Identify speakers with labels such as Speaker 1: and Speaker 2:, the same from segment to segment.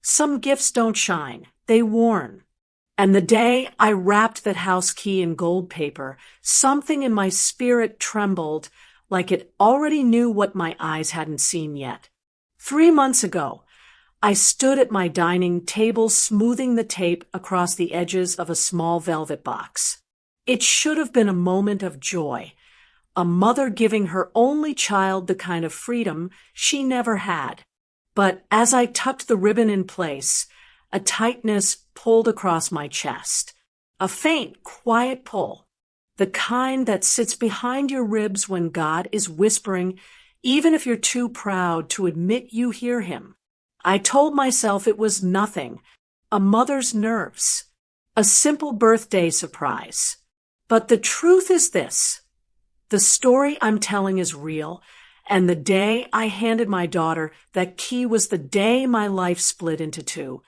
Speaker 1: Some gifts don't shine, they warn. And the day I wrapped that house key in gold paper, something in my spirit trembled like it already knew what my eyes hadn't seen yet. 3 months ago, I stood at my dining table smoothing the tape across the edges of a small velvet box. It should have been a moment of joy, a mother giving her only child the kind of freedom she never had. But as I tucked the ribbon in place, a tightness pulled across my chest. A faint, quiet pull. The kind that sits behind your ribs when God is whispering, even if you're too proud to admit you hear him. I told myself it was nothing, a mother's nerves, a simple birthday surprise. But the truth is this. The story I'm telling is real, and the day I handed my daughter that key was the day my life split into two.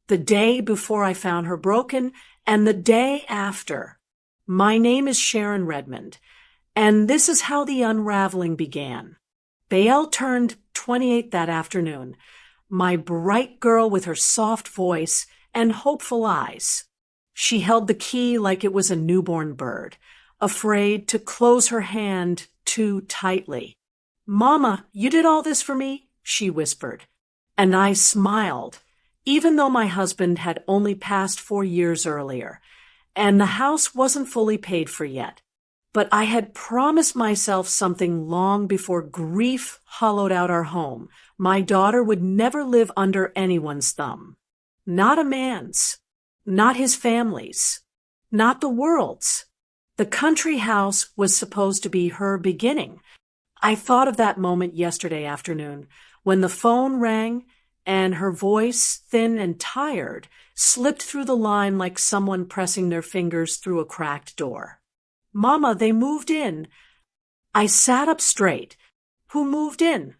Speaker 1: The day before I found her broken, and the day after. My name is Sharon Redmond, and this is how the unraveling began. Bael turned 28 that afternoon, my bright girl with her soft voice and hopeful eyes. She held the key like it was a newborn bird, afraid to close her hand too tightly. "Mama, you did all this for me?" she whispered. And I smiled, even though my husband had only passed 4 years earlier, and the house wasn't fully paid for yet. But I had promised myself something long before grief hollowed out our home. My daughter would never live under anyone's thumb. Not a man's. Not his family's. Not the world's. The country house was supposed to be her beginning. I thought of that moment yesterday afternoon when the phone rang and her voice, thin and tired, slipped through the line like someone pressing their fingers through a cracked door. "Mama, they moved in." I sat up straight. Who moved in?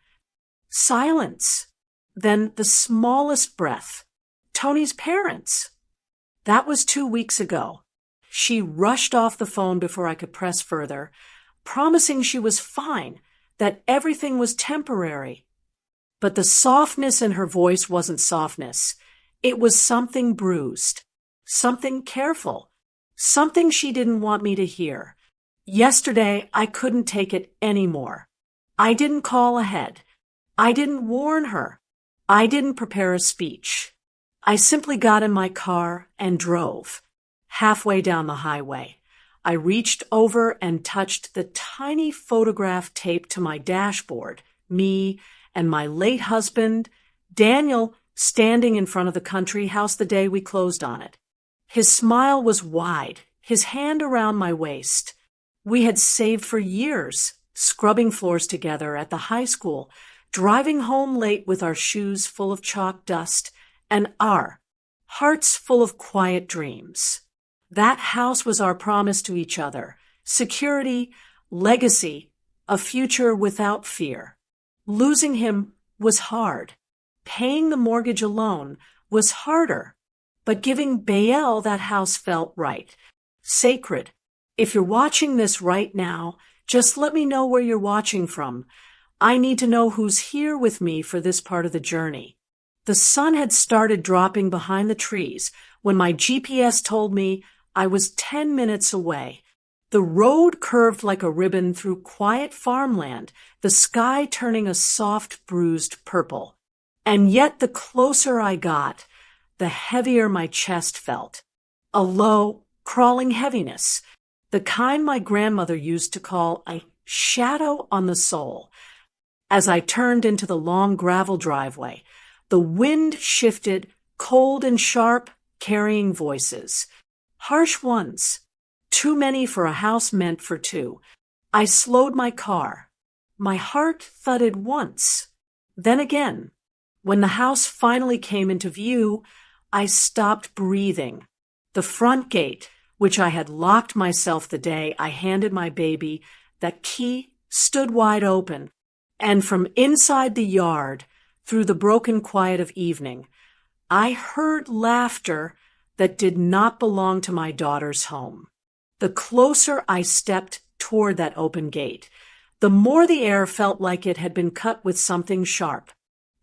Speaker 1: Silence. Then the smallest breath. Tony's parents. That was 2 weeks ago. She rushed off the phone before I could press further, promising she was fine, that everything was temporary. But the softness in her voice wasn't softness. It was something bruised, something careful, something she didn't want me to hear. Yesterday, I couldn't take it anymore. I didn't call ahead. I didn't warn her. I didn't prepare a speech. I simply got in my car and drove. Halfway down the highway, I reached over and touched the tiny photograph taped to my dashboard, me and my late husband, Daniel, standing in front of the country house the day we closed on it. His smile was wide, his hand around my waist. We had saved for years, scrubbing floors together at the high school, driving home late with our shoes full of chalk dust, and our hearts full of quiet dreams. That house was our promise to each other, security, legacy, a future without fear. Losing him was hard. Paying the mortgage alone was harder. But giving Bael that house felt right, sacred. If you're watching this right now, just let me know where you're watching from. I need to know who's here with me for this part of the journey. The sun had started dropping behind the trees when my GPS told me I was 10 minutes away. The road curved like a ribbon through quiet farmland, the sky turning a soft, bruised purple. And yet the closer I got, the heavier my chest felt. A low, crawling heaviness, the kind my grandmother used to call a shadow on the soul. As I turned into the long gravel driveway, the wind shifted, cold and sharp, carrying voices. Harsh ones. Too many for a house meant for two. I slowed my car. My heart thudded once. Then again. When the house finally came into view, I stopped breathing. The front gate, which I had locked myself the day I handed my baby that key, stood wide open. And from inside the yard, through the broken quiet of evening, I heard laughter that did not belong to my daughter's home. The closer I stepped toward that open gate, the more the air felt like it had been cut with something sharp.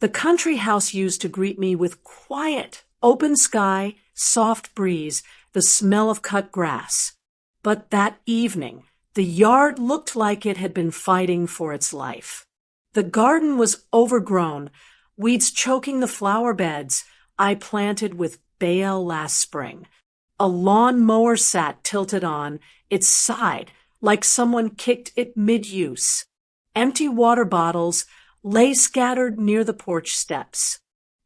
Speaker 1: The country house used to greet me with quiet, open sky, soft breeze, the smell of cut grass. But that evening, the yard looked like it had been fighting for its life. The garden was overgrown, weeds choking the flower beds I planted with bale last spring. A lawn mower sat tilted on its side like someone kicked it mid-use. Empty water bottles lay scattered near the porch steps.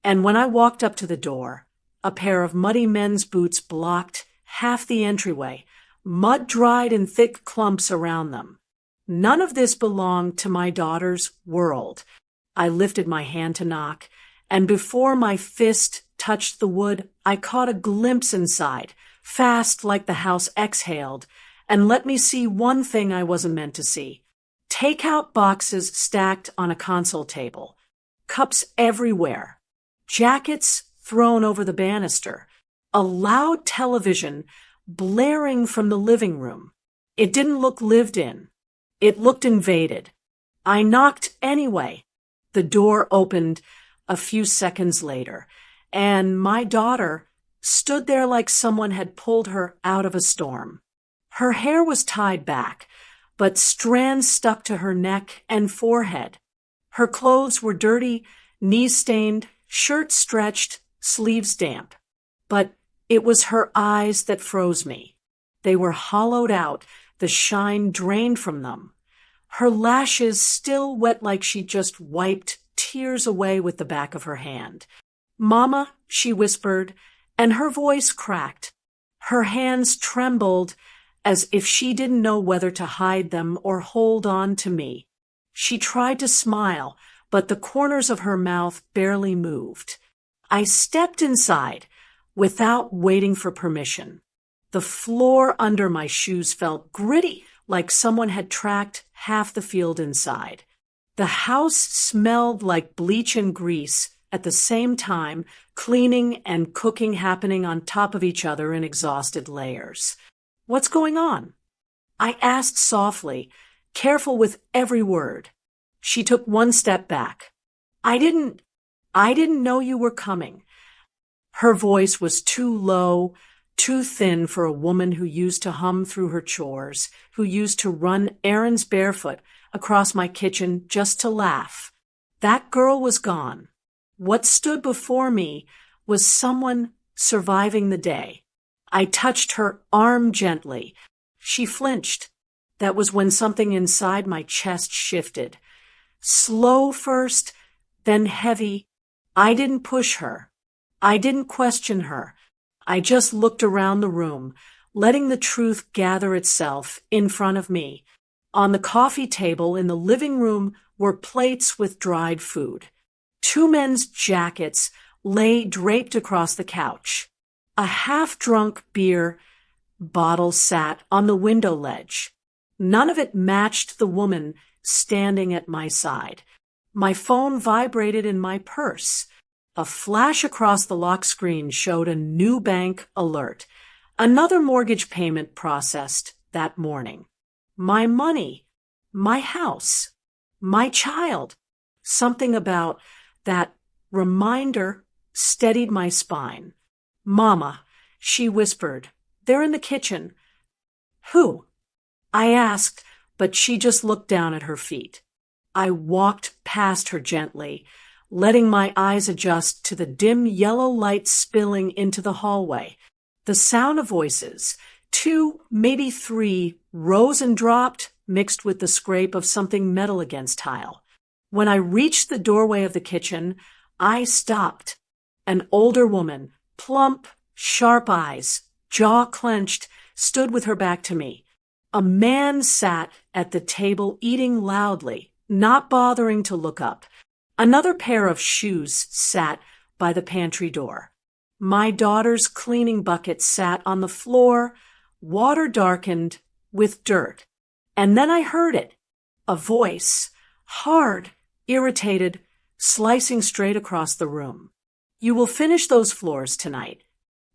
Speaker 1: And when I walked up to the door, a pair of muddy men's boots blocked half the entryway, mud dried in thick clumps around them. None of this belonged to my daughter's world. I lifted my hand to knock, and before my fist touched the wood, I caught a glimpse inside, fast like the house exhaled, and let me see one thing I wasn't meant to see. Takeout boxes stacked on a console table, cups everywhere, jackets thrown over the banister, a loud television blaring from the living room. It didn't look lived in. It looked invaded. I knocked anyway. The door opened a few seconds later, and my daughter stood there like someone had pulled her out of a storm. Her hair was tied back, but strands stuck to her neck and forehead. Her clothes were dirty, knee-stained, shirt stretched, sleeves damp. But it was her eyes that froze me. They were hollowed out, the shine drained from them. Her lashes still wet like she just wiped tears away with the back of her hand. "Mama," she whispered, and her voice cracked. Her hands trembled as if she didn't know whether to hide them or hold on to me. She tried to smile, but the corners of her mouth barely moved. I stepped inside without waiting for permission. The floor under my shoes felt gritty, like someone had tracked half the field inside. The house smelled like bleach and grease at the same time, cleaning and cooking happening on top of each other in exhausted layers. "What's going on?" I asked softly, careful with every word. She took one step back. I didn't know you were coming." Her voice was too low, too thin for a woman who used to hum through her chores, who used to run errands barefoot across my kitchen just to laugh. That girl was gone. What stood before me was someone surviving the day. I touched her arm gently. She flinched. That was when something inside my chest shifted. Slow first, then heavy. I didn't push her. I didn't question her. I just looked around the room, letting the truth gather itself in front of me. On the coffee table in the living room were plates with dried food. Two men's jackets lay draped across the couch. A half-drunk beer bottle sat on the window ledge. None of it matched the woman standing at my side. My phone vibrated in my purse. A flash across the lock screen showed a new bank alert. Another mortgage payment processed that morning. My money, my house, my child. Something about that reminder steadied my spine. "Mama," she whispered, "they're in the kitchen." "Who?" I asked, but she just looked down at her feet. I walked past her gently, letting my eyes adjust to the dim yellow light spilling into the hallway. The sound of voices, 2, maybe 3, rose and dropped, mixed with the scrape of something metal against tile. When I reached the doorway of the kitchen, I stopped. An older woman, plump, sharp eyes, jaw clenched, stood with her back to me. A man sat at the table eating loudly, not bothering to look up. Another pair of shoes sat by the pantry door. My daughter's cleaning bucket sat on the floor, water darkened with dirt. And then I heard it, a voice, hard, irritated, slicing straight across the room. "You will finish those floors tonight."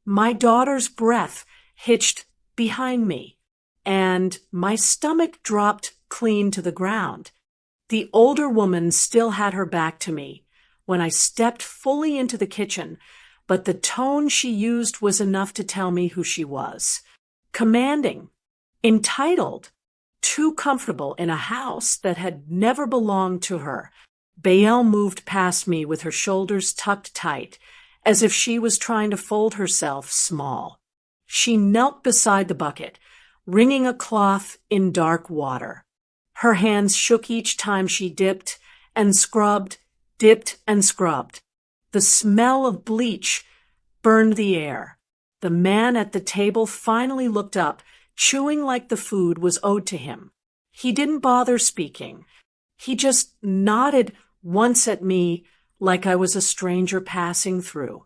Speaker 1: My daughter's breath hitched behind me, and my stomach dropped clean to the ground. The older woman still had her back to me, when I stepped fully into the kitchen, but the tone she used was enough to tell me who she was. Commanding, entitled, too comfortable in a house that had never belonged to her. Bael moved past me with her shoulders tucked tight, as if she was trying to fold herself small. She knelt beside the bucket, wringing a cloth in dark water. Her hands shook each time she dipped and scrubbed, dipped and scrubbed. The smell of bleach burned the air. The man at the table finally looked up, chewing like the food was owed to him. He didn't bother speaking. He just nodded once at me like I was a stranger passing through.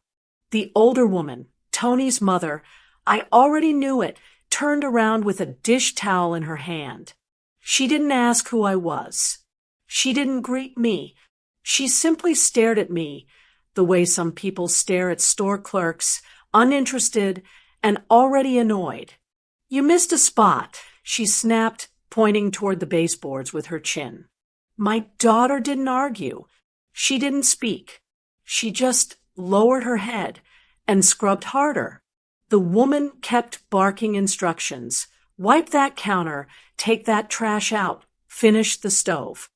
Speaker 1: The older woman, Tony's mother, I already knew it, turned around with a dish towel in her hand. She didn't ask who I was. She didn't greet me. She simply stared at me the way some people stare at store clerks, uninterested and already annoyed. "You missed a spot," she snapped, pointing toward the baseboards with her chin. My daughter didn't argue. She didn't speak. She just lowered her head and scrubbed harder. The woman kept barking instructions. "Wipe that counter, take that trash out, finish the stove."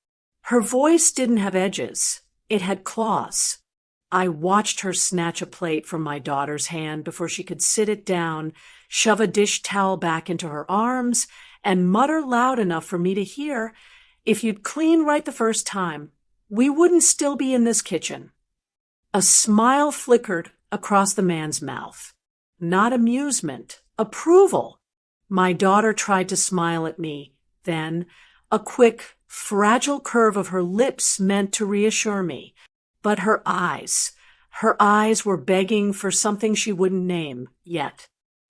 Speaker 1: Her voice didn't have edges. It had claws. I watched her snatch a plate from my daughter's hand before she could sit it down, shove a dish towel back into her arms, and mutter loud enough for me to hear, "If you'd clean right the first time, we wouldn't still be in this kitchen." A smile flickered across the man's mouth. Not amusement, approval. My daughter tried to smile at me. Then, a quick, fragile curve of her lips meant to reassure me. But her eyes were begging for something she wouldn't name yet.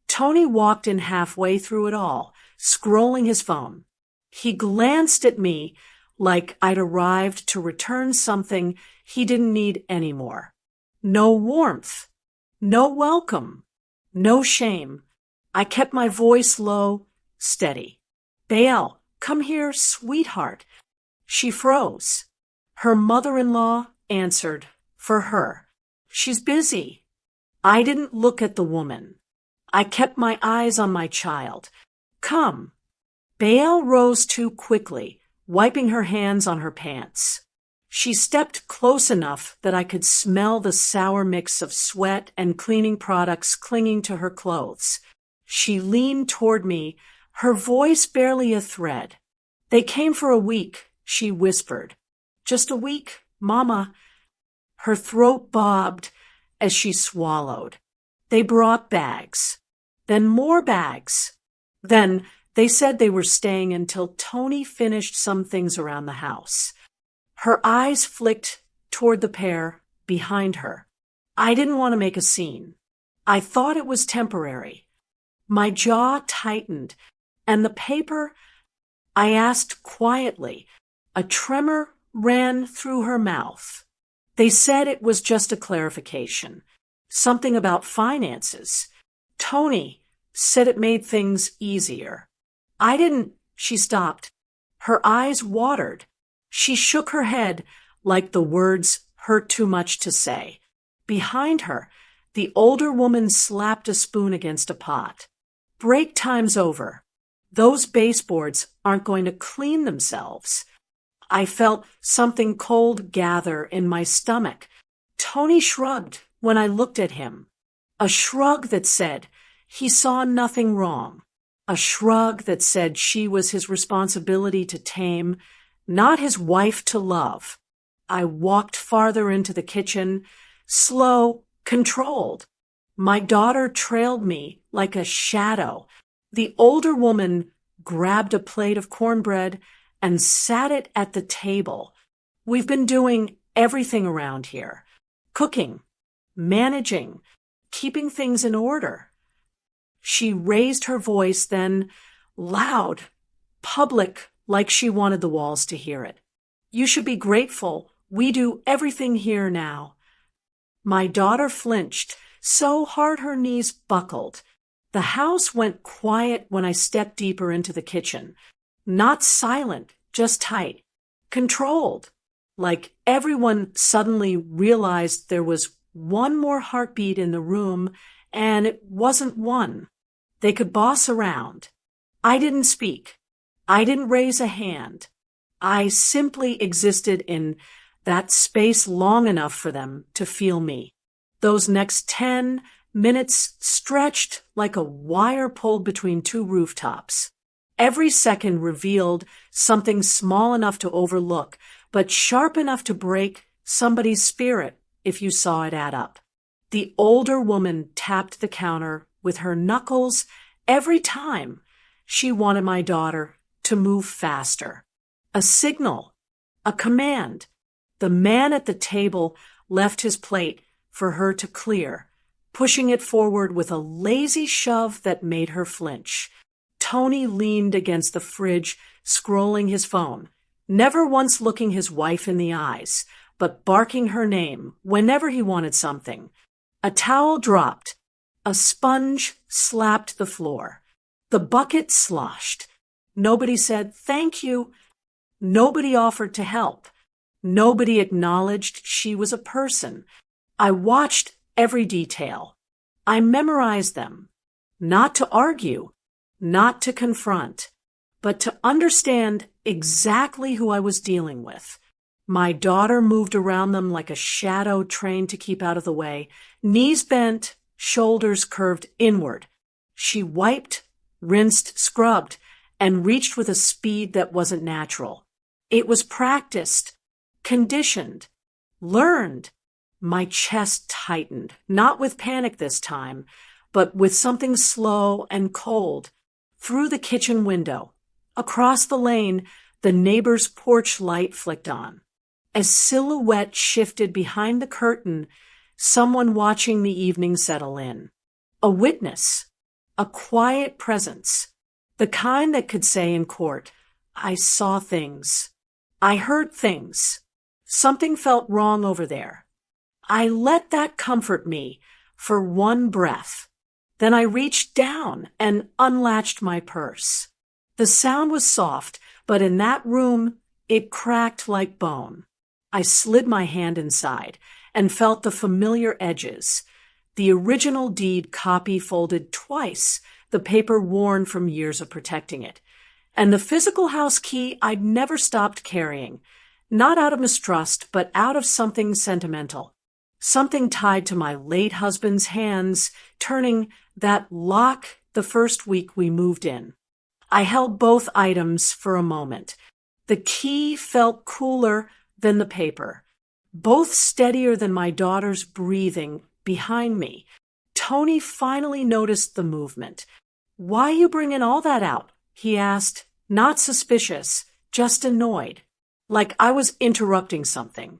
Speaker 1: Tony walked in halfway through it all, scrolling his phone. He glanced at me like I'd arrived to return something he didn't need anymore. No warmth, no welcome, no shame. I kept my voice low, steady. "Bael, come here, sweetheart." She froze. Her mother-in-law answered for her. "She's busy." I didn't look at the woman. I kept my eyes on my child. "Come." Bael rose too quickly, wiping her hands on her pants. She stepped close enough that I could smell the sour mix of sweat and cleaning products clinging to her clothes. She leaned toward me, her voice barely a thread. "They came for a week," she whispered. "Just a week, Mama." Her throat bobbed as she swallowed. "They brought bags. Then more bags. Then they said they were staying until Tony finished some things around the house." Her eyes flicked toward the pair behind her. I didn't want to make a scene. I thought it was temporary. My jaw tightened, and the paper, I asked quietly. A tremor ran through her mouth. "They said it was just a clarification. Something about finances. Tony said it made things easier." I didn't. She stopped. Her eyes watered. She shook her head like the words hurt too much to say. Behind her, the older woman slapped a spoon against a pot. "Break time's over. Those baseboards aren't going to clean themselves." I felt something cold gather in my stomach. Tony shrugged when I looked at him. A shrug that said he saw nothing wrong. A shrug that said she was his responsibility to tame, not his wife to love. I walked farther into the kitchen, slow, controlled. My daughter trailed me like a shadow. The older woman grabbed a plate of cornbread and sat it at the table. "We've been doing everything around here. Cooking, managing, keeping things in order." She raised her voice, then loud, public, like she wanted the walls to hear it. "You should be grateful. We do everything here now." My daughter flinched so hard her knees buckled. The house went quiet when I stepped deeper into the kitchen. Not silent, just tight. Controlled. like everyone suddenly realized there was one more heartbeat in the room, and it wasn't one. They could boss around. I didn't speak. I didn't raise a hand. I simply existed in that space long enough for them to feel me. Those next 10 minutes stretched like a wire pulled between two rooftops. Every second revealed something small enough to overlook, but sharp enough to break somebody's spirit if you saw it add up. The older woman tapped the counter with her knuckles every time she wanted my daughter to move faster. A signal, a command. The man at the table left his plate for her to clear, pushing it forward with a lazy shove that made her flinch. Tony leaned against the fridge, scrolling his phone, never once looking his wife in the eyes, but barking her name whenever he wanted something. A towel dropped. A sponge slapped the floor. The bucket sloshed. Nobody said, "Thank you." Nobody offered to help. Nobody acknowledged she was a person. I watched every detail. I memorized them. Not to argue, not to confront, but to understand exactly who I was dealing with. My daughter moved around them like a shadow trained to keep out of the way, knees bent, shoulders curved inward. She wiped, rinsed, scrubbed, and reached with a speed that wasn't natural. It was practiced, conditioned, learned. My chest tightened, not with panic this time, but with something slow and cold. Through the kitchen window, across the lane, the neighbor's porch light flicked on. A silhouette shifted behind the curtain, someone watching the evening settle in. A witness, a quiet presence, the kind that could say in court, "I saw things. I heard things. Something felt wrong over there." I let that comfort me for one breath. Then I reached down and unlatched my purse. The sound was soft, but in that room, it cracked like bone. I slid my hand inside and felt the familiar edges. The original deed copy folded twice, the paper worn from years of protecting it. And the physical house key I'd never stopped carrying, not out of mistrust, but out of something sentimental. Something tied to my late husband's hands, turning that lock the first week we moved in. I held both items for a moment. The key felt cooler than the paper, both steadier than my daughter's breathing behind me. Tony finally noticed the movement. "Why you bringing all that out?" he asked, not suspicious, just annoyed, like I was interrupting something.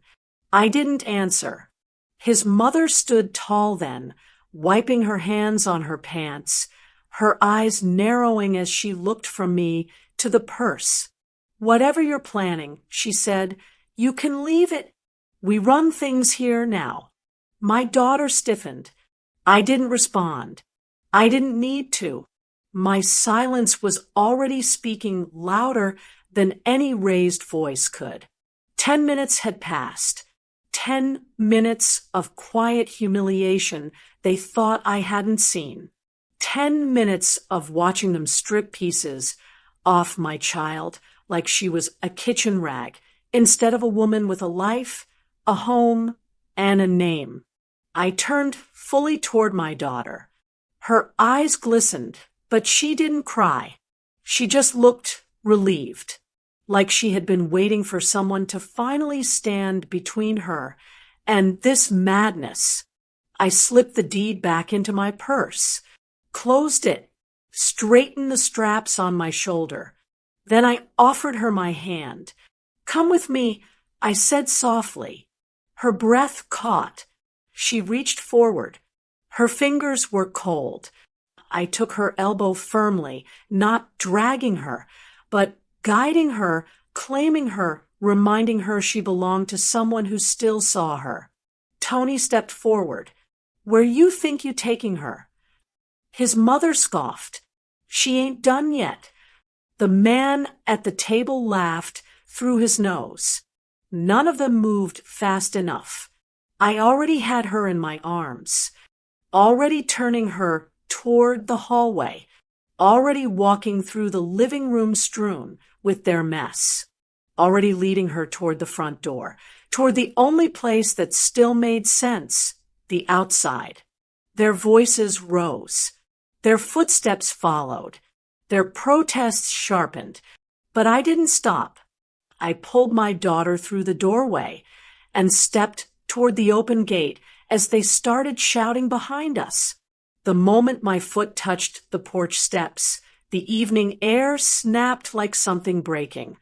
Speaker 1: I didn't answer. His mother stood tall then, wiping her hands on her pants, her eyes narrowing as she looked from me to the purse. "Whatever you're planning," she said, "you can leave it. We run things here now." My daughter stiffened. I didn't respond. I didn't need to. My silence was already speaking louder than any raised voice could. 10 minutes had passed. 10 minutes of quiet humiliation they thought I hadn't seen. 10 minutes of watching them strip pieces off my child like she was a kitchen rag instead of a woman with a life, a home, and a name. I turned fully toward my daughter. Her eyes glistened, but she didn't cry. She just looked relieved, like she had been waiting for someone to finally stand between her and this madness. I slipped the deed back into my purse, closed it, straightened the straps on my shoulder. Then I offered her my hand. "Come with me," I said softly. Her breath caught. She reached forward. Her fingers were cold. I took her elbow firmly, not dragging her, but guiding her, claiming her, reminding her she belonged to someone who still saw her. Tony stepped forward. "Where you think you taking her?" His mother scoffed. "She ain't done yet." The man at the table laughed through his nose. None of them moved fast enough. I already had her in my arms, already turning her toward the hallway, already walking through the living room strewn with their mess, already leading her toward the front door, toward the only place that still made sense, the outside. Their voices rose. Their footsteps followed. Their protests sharpened. But I didn't stop. I pulled my daughter through the doorway and stepped toward the open gate as they started shouting behind us. The moment my foot touched the porch steps, the evening air snapped like something breaking.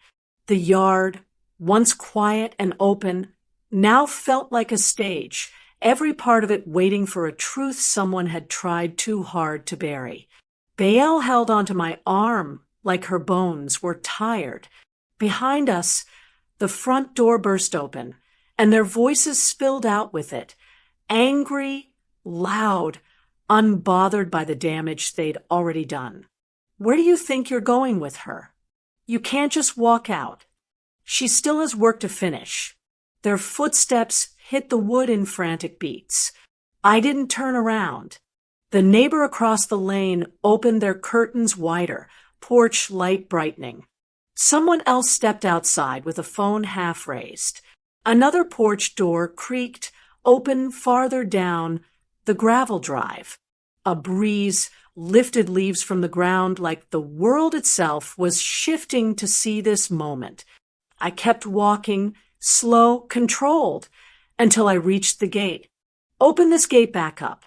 Speaker 1: The yard, once quiet and open, now felt like a stage, every part of it waiting for a truth someone had tried too hard to bury. Bael held onto my arm like her bones were tired. Behind us, the front door burst open, and their voices spilled out with it, angry, loud, unbothered by the damage they'd already done. Where do you think you're going with her? You can't just walk out. She still has work to finish. Their footsteps hit the wood in frantic beats. I didn't turn around. The neighbor across the lane opened their curtains wider, porch light brightening. Someone else stepped outside with a phone half raised. Another porch door creaked open farther down the gravel drive. A breeze lifted leaves from the ground like the world itself was shifting to see this moment. I kept walking, slow, controlled, until I reached the gate. Open this gate back up.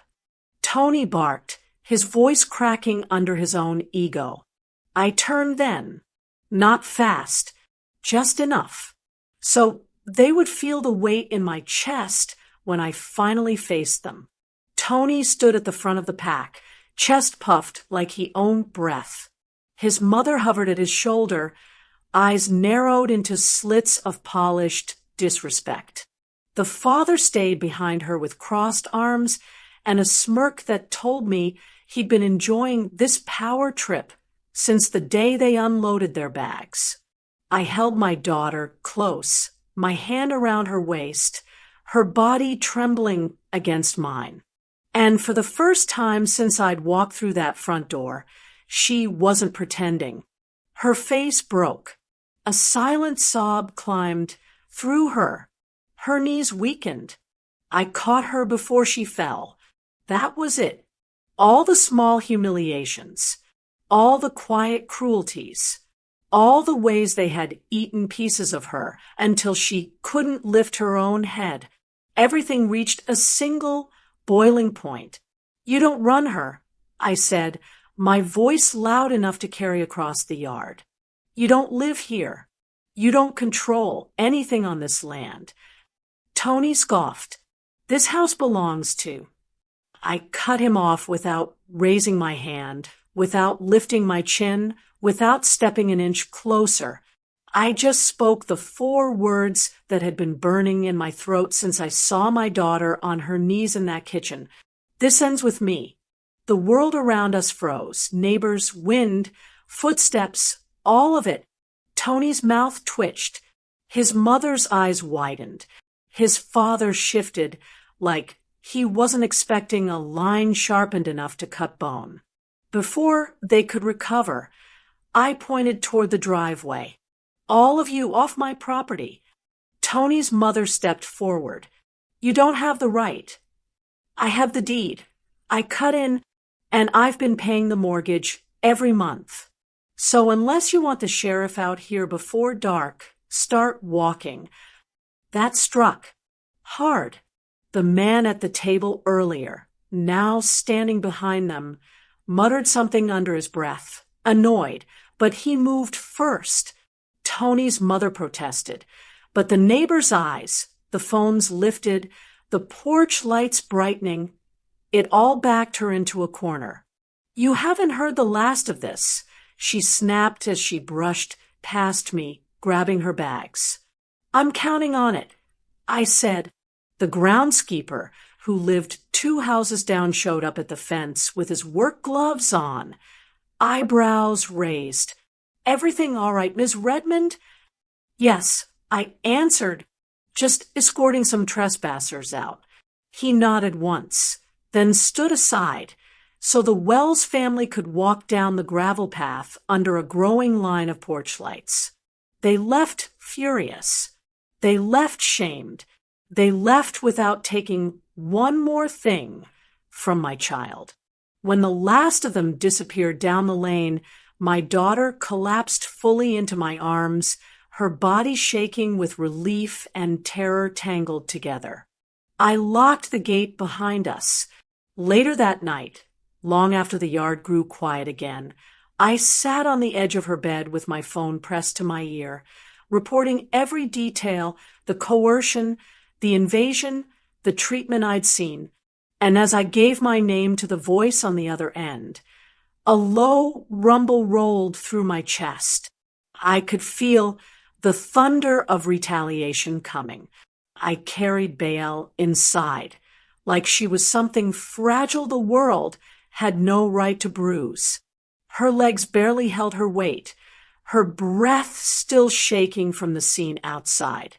Speaker 1: Tony barked, his voice cracking under his own ego. I turned then, not fast, just enough, so they would feel the weight in my chest when I finally faced them. Tony stood at the front of the pack, chest puffed like he owned breath. His mother hovered at his shoulder, eyes narrowed into slits of polished disrespect. The father stayed behind her with crossed arms and a smirk that told me he'd been enjoying this power trip since the day they unloaded their bags. I held my daughter close, my hand around her waist, her body trembling against mine. And for the first time since I'd walked through that front door, she wasn't pretending. Her face broke. A silent sob climbed through her. Her knees weakened. I caught her before she fell. That was it. All the small humiliations, all the quiet cruelties, all the ways they had eaten pieces of her until she couldn't lift her own head. Everything reached a single boiling point. You don't run her, I said, my voice loud enough to carry across the yard. You don't live here. You don't control anything on this land. Tony scoffed. This house belongs to. I cut him off without raising my hand, without lifting my chin, without stepping an inch closer. I just spoke the 4 words that had been burning in my throat since I saw my daughter on her knees in that kitchen. This ends with me. The world around us froze. Neighbors, wind, footsteps, all of it. Tony's mouth twitched. His mother's eyes widened. His father shifted like he wasn't expecting a line sharpened enough to cut bone. Before they could recover, I pointed toward the driveway. All of you off my property. Tony's mother stepped forward. You don't have the right. I have the deed. I cut in, and I've been paying the mortgage every month. So unless you want the sheriff out here before dark, start walking. That struck. Hard. The man at the table earlier, now standing behind them, muttered something under his breath, annoyed, but he moved first. Tony's mother protested, but the neighbor's eyes, the phones lifted, the porch lights brightening, it all backed her into a corner. You haven't heard the last of this, she snapped as she brushed past me, grabbing her bags. I'm counting on it, I said. The groundskeeper, who lived 2 houses down, showed up at the fence with his work gloves on, eyebrows raised. Everything all right, Ms. Redmond? Yes, I answered just escorting some trespassers out. He nodded once, then stood aside, so the Wells family could walk down the gravel path under a growing line of porch lights. They left furious. They left shamed. They left without taking one more thing from my child. When the last of them disappeared down the lane, my daughter collapsed fully into my arms, her body shaking with relief and terror tangled together. I locked the gate behind us. Later that night, long after the yard grew quiet again, I sat on the edge of her bed with my phone pressed to my ear, reporting every detail, the coercion, the invasion, the treatment I'd seen. And as I gave my name to the voice on the other end, a low rumble rolled through my chest. I could feel the thunder of retaliation coming. I carried Bael inside, like she was something fragile the world had no right to bruise. Her legs barely held her weight, her breath still shaking from the scene outside.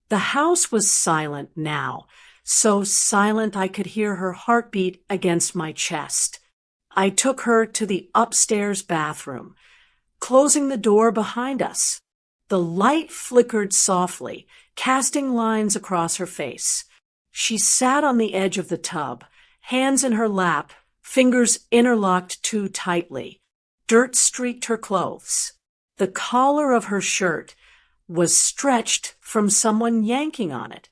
Speaker 1: The house was silent now, so silent I could hear her heartbeat against my chest. I took her to the upstairs bathroom, closing the door behind us. The light flickered softly, casting lines across her face. She sat on the edge of the tub, hands in her lap, fingers interlocked too tightly. Dirt streaked her clothes. The collar of her shirt was stretched from someone yanking on it.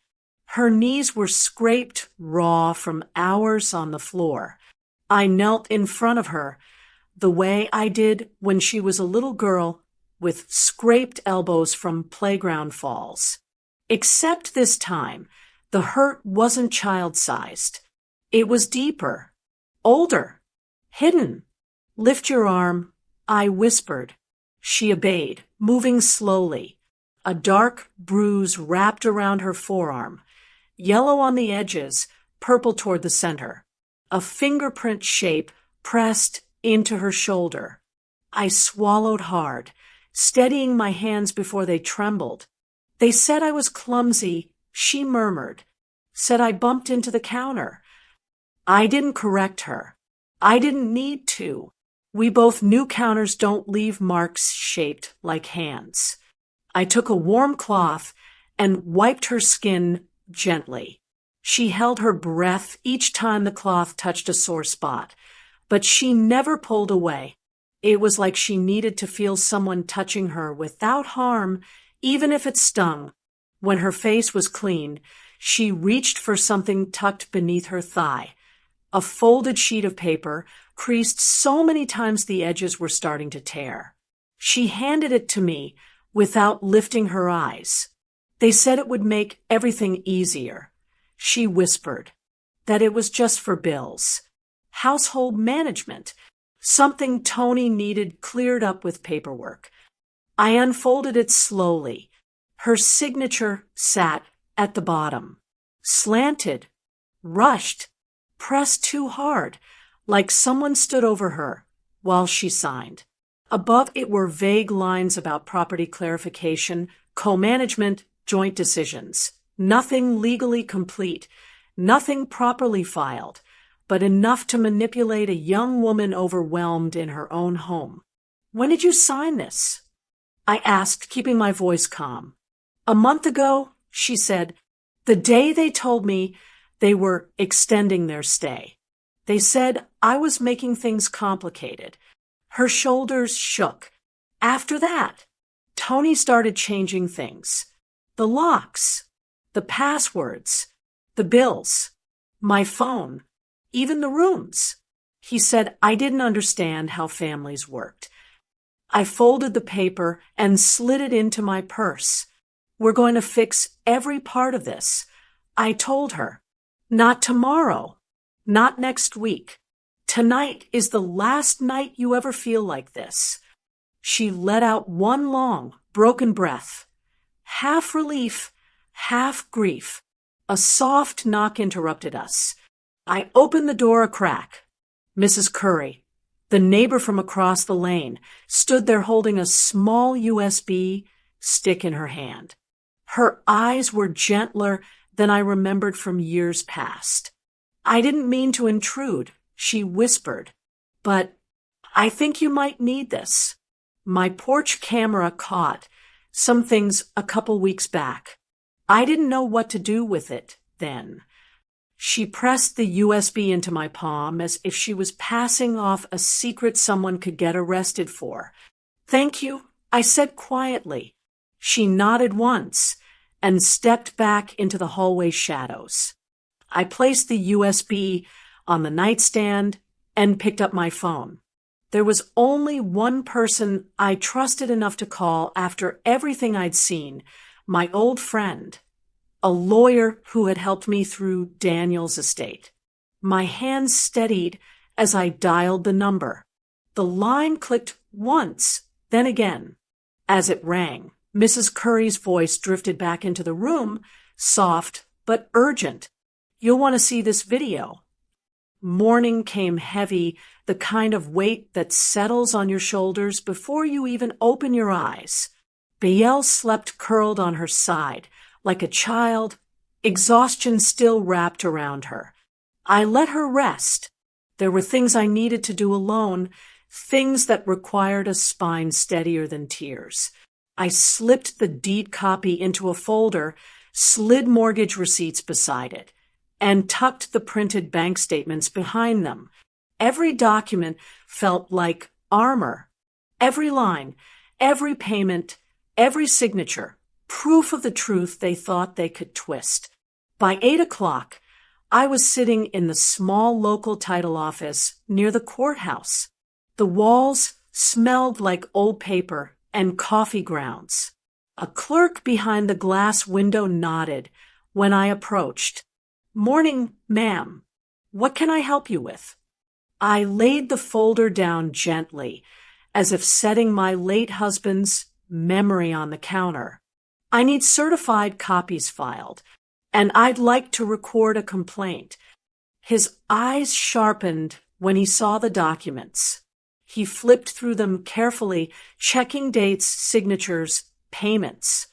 Speaker 1: Her knees were scraped raw from hours on the floor. I knelt in front of her, the way I did when she was a little girl with scraped elbows from playground falls. Except this time, the hurt wasn't child-sized. It was deeper, older, hidden. "Lift your arm," I whispered. She obeyed, moving slowly. A dark bruise wrapped around her forearm, yellow on the edges, purple toward the center. A fingerprint shape pressed into her shoulder. I swallowed hard, steadying my hands before they trembled. "They said I was clumsy," she murmured. "Said I bumped into the counter." I didn't correct her. I didn't need to. We both knew counters don't leave marks shaped like hands. I took a warm cloth and wiped her skin gently. She held her breath each time the cloth touched a sore spot, but she never pulled away. It was like she needed to feel someone touching her without harm, even if it stung. When her face was clean, she reached for something tucked beneath her thigh. A folded sheet of paper, creased so many times the edges were starting to tear. She handed it to me without lifting her eyes. "They said it would make everything easier." She whispered that it was just for bills. Household management. Something Tony needed cleared up with paperwork. I unfolded it slowly. Her signature sat at the bottom. Slanted, rushed, pressed too hard, like someone stood over her while she signed. Above it were vague lines about property clarification, co-management, joint decisions. Nothing legally complete, nothing properly filed, but enough to manipulate a young woman overwhelmed in her own home. "When did you sign this?" I asked, keeping my voice calm. "A month ago," she said, "the day they told me they were extending their stay. They said I was making things complicated." Her shoulders shook. "After that, Tony started changing things. The locks, the passwords, the bills, my phone, even the rooms." He said I didn't understand how families worked. I folded the paper and slid it into my purse. "We're going to fix every part of this," I told her. "Not tomorrow, not next week. Tonight is the last night you ever feel like this." She let out one long, broken breath. Half relief, half grief. A soft knock interrupted us. I opened the door a crack. Mrs. Curry, the neighbor from across the lane, stood there holding a small USB stick in her hand. Her eyes were gentler than I remembered from years past. I didn't mean to intrude, she whispered, but I think you might need this. My porch camera caught some things a couple weeks back. I didn't know what to do with it then. She pressed the USB into my palm as if she was passing off a secret someone could get arrested for. Thank you, I said quietly. She nodded once and stepped back into the hallway shadows. I placed the USB on the nightstand and picked up my phone. There was only one person I trusted enough to call after everything I'd seen, my old friend, a lawyer who had helped me through Daniel's estate. My hands steadied as I dialed the number. The line clicked once, then again. As it rang, Mrs. Curry's voice drifted back into the room, soft but urgent. You'll want to see this video. Morning came heavy, the kind of weight that settles on your shoulders before you even open your eyes. Bael slept curled on her side, like a child, exhaustion still wrapped around her. I let her rest. There were things I needed to do alone, things that required a spine steadier than tears. I slipped the deed copy into a folder, slid mortgage receipts beside it, and tucked the printed bank statements behind them. Every document felt like armor. Every line, every payment, every signature, proof of the truth they thought they could twist. By 8 o'clock, I was sitting in the small local title office near the courthouse. The walls smelled like old paper and coffee grounds. A clerk behind the glass window nodded when I approached. Morning, ma'am. What can I help you with? I laid the folder down gently, as if setting my late husband's memory on the counter. I need certified copies filed, and I'd like to record a complaint. His eyes sharpened when he saw the documents. He flipped through them carefully, checking dates, signatures, payments.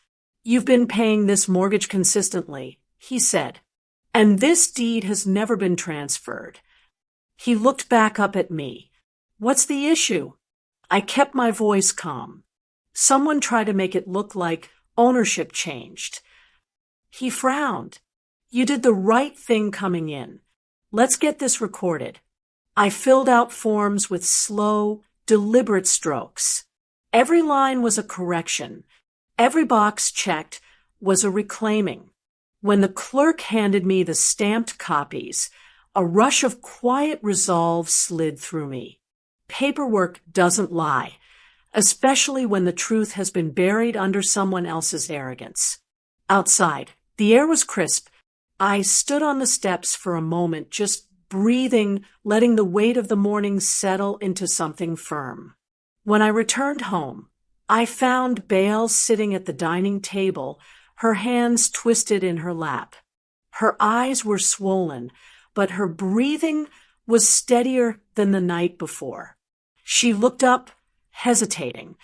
Speaker 1: You've been paying this mortgage consistently, he said. And this deed has never been transferred. He looked back up at me. What's the issue? I kept my voice calm. Someone tried to make it look like ownership changed. He frowned. You did the right thing coming in. Let's get this recorded. I filled out forms with slow, deliberate strokes. Every line was a correction. Every box checked was a reclaiming. When the clerk handed me the stamped copies, a rush of quiet resolve slid through me. Paperwork doesn't lie, especially when the truth has been buried under someone else's arrogance. Outside, the air was crisp. I stood on the steps for a moment, just breathing, letting the weight of the morning settle into something firm. When I returned home, I found Bael sitting at the dining table, her hands twisted in her lap. Her eyes were swollen, but her breathing was steadier than the night before. She looked up, hesitating.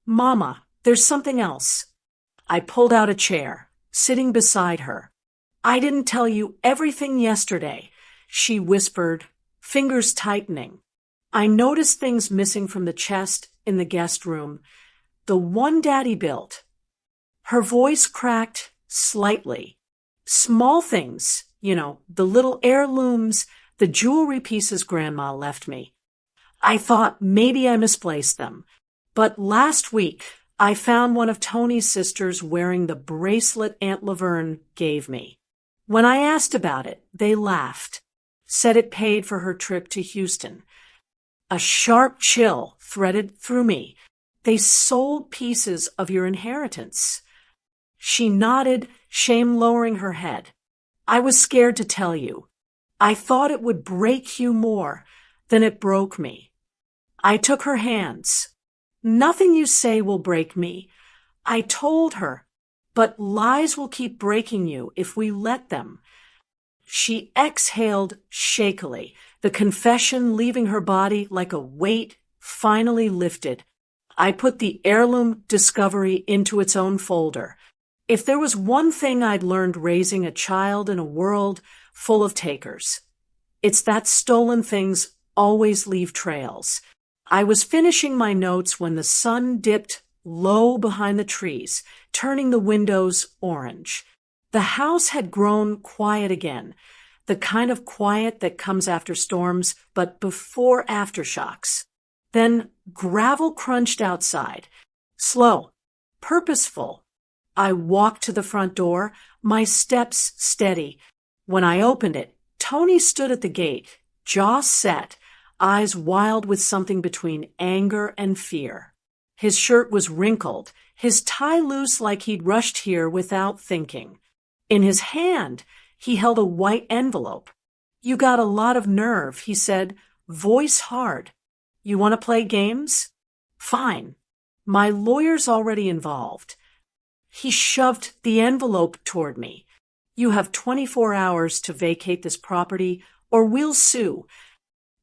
Speaker 1: Mama, there's something else. I pulled out a chair, sitting beside her. I didn't tell you everything yesterday, she whispered, fingers tightening. I noticed things missing from the chest in the guest room. The one Daddy built. Her voice cracked slightly. Small things, the little heirlooms, the jewelry pieces Grandma left me. I thought maybe I misplaced them. But last week, I found one of Tony's sisters wearing the bracelet Aunt Laverne gave me. When I asked about it, they laughed, said it paid for her trip to Houston. A sharp chill threaded through me. They sold pieces of your inheritance. She nodded, shame lowering her head. I was scared to tell you. I thought it would break you more than it broke me. I took her hands. Nothing you say will break me. I told her, but lies will keep breaking you if we let them. She exhaled shakily, the confession leaving her body like a weight finally lifted. I put the heirloom discovery into its own folder. If there was one thing I'd learned raising a child in a world full of takers, it's that stolen things always leave trails. I was finishing my notes when the sun dipped low behind the trees, turning the windows orange. The house had grown quiet again, the kind of quiet that comes after storms, but before aftershocks. Then gravel crunched outside. Slow, purposeful. I walked to the front door, my steps steady. When I opened it, Tony stood at the gate, jaw set, eyes wild with something between anger and fear. His shirt was wrinkled, his tie loose like he'd rushed here without thinking. In his hand, he held a white envelope. "You got a lot of nerve," he said, voice hard. "You want to play games? Fine. My lawyer's already involved." He shoved the envelope toward me. "You have 24 hours to vacate this property, or we'll sue."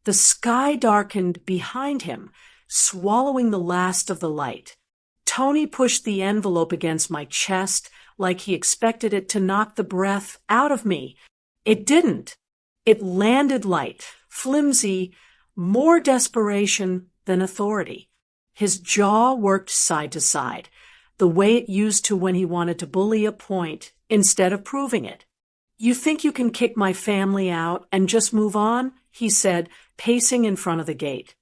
Speaker 1: The sky darkened behind him, swallowing the last of the light. Tony pushed the envelope against my chest like he expected it to knock the breath out of me. It didn't. It landed light, flimsy, more desperation than authority. His jaw worked side to side, the way it used to when he wanted to bully a point instead of proving it. "You think you can kick my family out and just move on?" he said, pacing in front of the gate.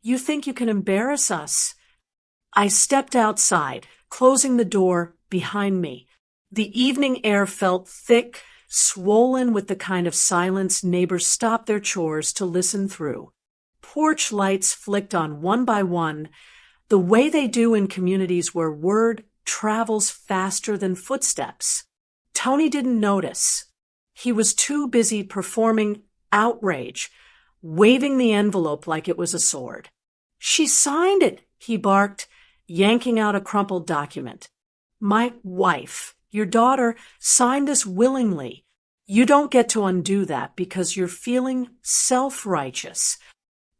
Speaker 1: "You think you can embarrass us?" I stepped outside, closing the door behind me. The evening air felt thick, swollen with the kind of silence neighbors stop their chores to listen through. Porch lights flicked on one by one, the way they do in communities where word travels faster than footsteps. Tony didn't notice. He was too busy performing outrage, waving the envelope like it was a sword. "She signed it," he barked, yanking out a crumpled document. "My wife, your daughter, signed this willingly. You don't get to undo that because you're feeling self-righteous."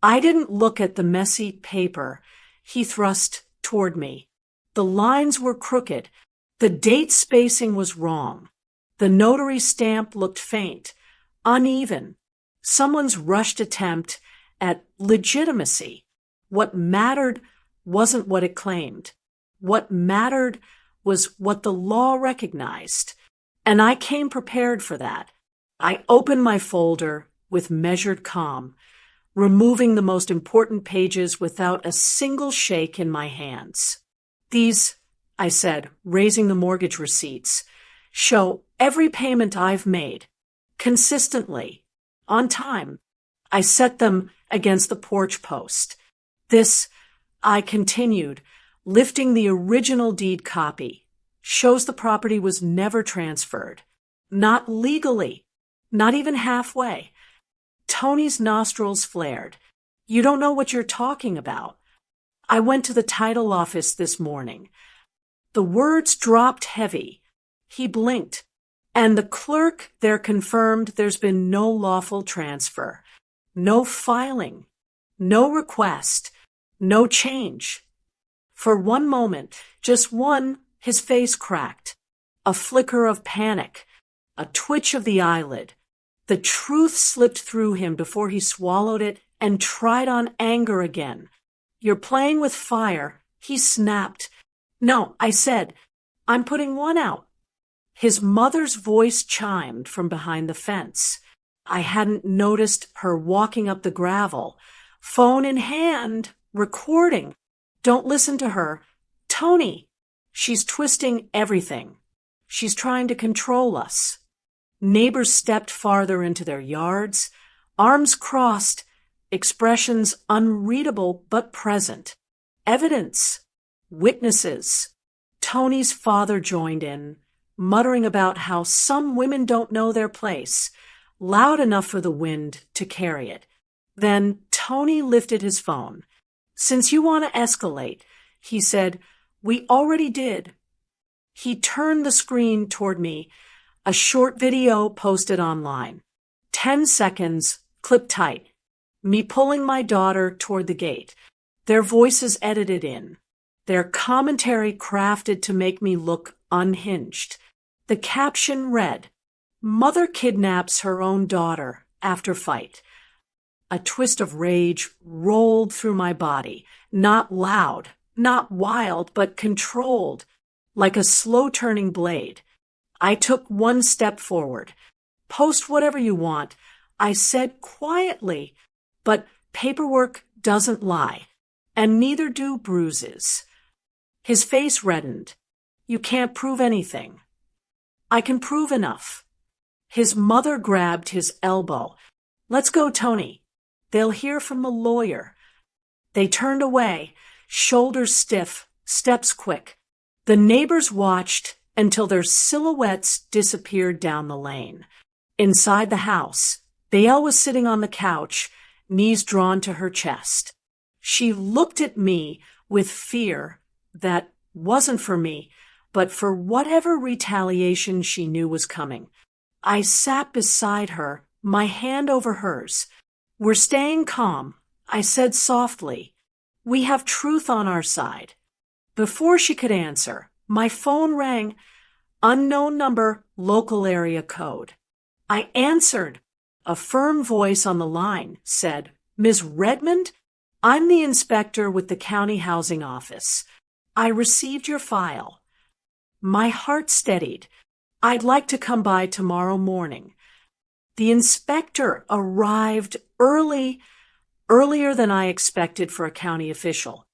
Speaker 1: I didn't look at the messy paper he thrust toward me. The lines were crooked. The date spacing was wrong. The notary stamp looked faint, uneven. Someone's rushed attempt at legitimacy. What mattered wasn't what it claimed. What mattered was what the law recognized. And I came prepared for that. I opened my folder with measured calm, removing the most important pages without a single shake in my hands. "These," I said, raising the mortgage receipts, "show every payment I've made, consistently, on time." I set them against the porch post. "This," I continued, lifting the original deed copy, "shows the property was never transferred. Not legally. Not even halfway." Tony's nostrils flared. "You don't know what you're talking about. I went to the title office this morning." The words dropped heavy. He blinked, and the clerk there confirmed there's been no lawful transfer, no filing, no request, no change. For one moment, just one, his face cracked. A flicker of panic, a twitch of the eyelid. The truth slipped through him before he swallowed it and tried on anger again. "You're playing with fire," he snapped. "No," I said, "I'm putting one out." His mother's voice chimed from behind the fence. I hadn't noticed her walking up the gravel, phone in hand, recording. "Don't listen to her. Tony, she's twisting everything. She's trying to control us." Neighbors stepped farther into their yards, arms crossed, expressions unreadable but present. Evidence. Witnesses. Tony's father joined in, muttering about how some women don't know their place, loud enough for the wind to carry it. Then Tony lifted his phone. "Since you want to escalate," he said, "we already did." He turned the screen toward me, a short video posted online. 10 seconds, clipped tight. Me pulling my daughter toward the gate, their voices edited in, their commentary crafted to make me look unhinged. The caption read, "Mother kidnaps her own daughter after fight." A twist of rage rolled through my body, not loud, not wild, but controlled, like a slow-turning blade. I took one step forward. "Post whatever you want," I said quietly, "but paperwork doesn't lie, and neither do bruises." His face reddened. "You can't prove anything." "I can prove enough." His mother grabbed his elbow. "Let's go, Tony. They'll hear from the lawyer." They turned away, shoulders stiff, steps quick. The neighbors watched until their silhouettes disappeared down the lane. Inside the house, Bael was sitting on the couch, knees drawn to her chest. She looked at me with fear that wasn't for me, but for whatever retaliation she knew was coming. I sat beside her, my hand over hers. "We're staying calm," I said softly. "We have truth on our side." Before she could answer, my phone rang. Unknown number, local area code. I answered. A firm voice on the line said, "Ms. Redmond? I'm the inspector with the county housing office. I received your file." My heart steadied. "I'd like to come by tomorrow morning." The inspector arrived earlier than I expected for a county official.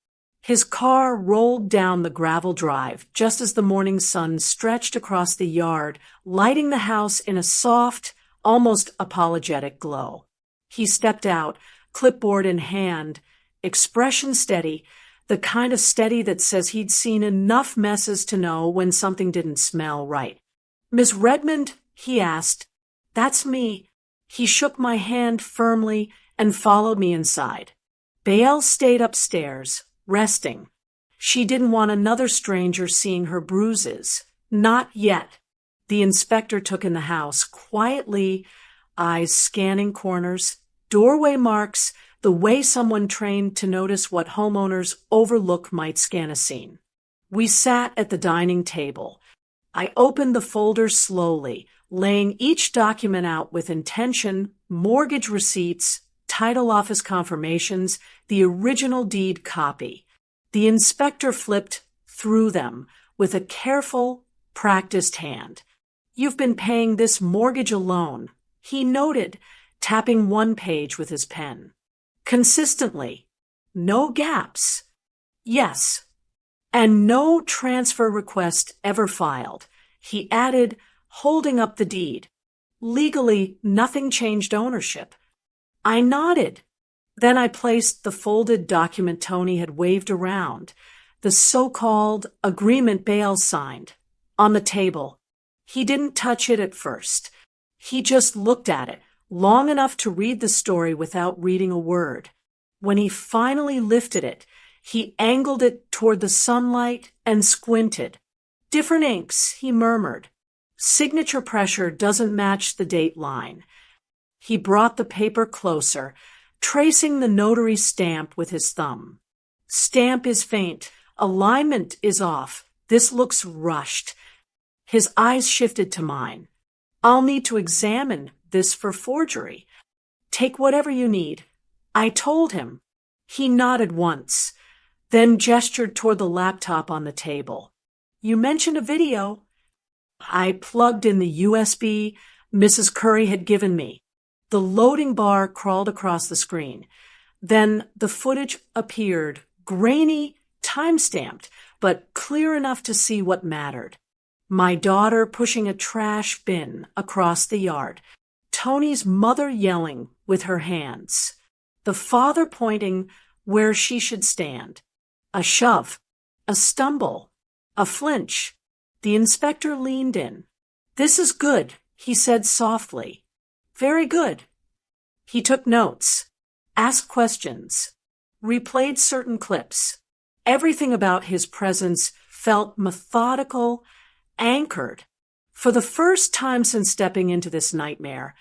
Speaker 1: His car rolled down the gravel drive just as the morning sun stretched across the yard, lighting the house in a soft, almost apologetic glow. He stepped out, clipboard in hand, expression steady, the kind of steady that says he'd seen enough messes to know when something didn't smell right. "Miss Redmond?" he asked. "That's me." He shook my hand firmly and followed me inside. Bael stayed upstairs, resting. She didn't want another stranger seeing her bruises. Not yet. The inspector took in the house quietly, eyes scanning corners, doorway marks, the way someone trained to notice what homeowners overlook might scan a scene. We sat at the dining table. I opened the folders slowly, laying each document out with intention: mortgage receipts, title office confirmations, the original deed copy. The inspector flipped through them with a careful, practiced hand. "You've been paying this mortgage alone," he noted, tapping one page with his pen. "Consistently. No gaps." "Yes." "And no transfer request ever filed," he added, holding up the deed. "Legally, nothing changed ownership." I nodded. Then I placed the folded document Tony had waved around, the so-called agreement Bael signed, on the table. He didn't touch it at first. He just looked at it, long enough to read the story without reading a word. When he finally lifted it, he angled it toward the sunlight and squinted. "Different inks," he murmured. "Signature pressure doesn't match the date line." He brought the paper closer, tracing the notary stamp with his thumb. "Stamp is faint. Alignment is off. This looks rushed." His eyes shifted to mine. "I'll need to examine this for forgery." "Take whatever you need," I told him. He nodded once, then gestured toward the laptop on the table. "You mentioned a video." I plugged in the USB Mrs. Curry had given me. The loading bar crawled across the screen. Then the footage appeared, grainy, time-stamped, but clear enough to see what mattered. My daughter pushing a trash bin across the yard. Tony's mother yelling with her hands. The father pointing where she should stand. A shove. A stumble. A flinch. The inspector leaned in. "This is good," he said softly. "Very good." He took notes, asked questions, replayed certain clips. Everything about his presence felt methodical, anchored. For the first time since stepping into this nightmare,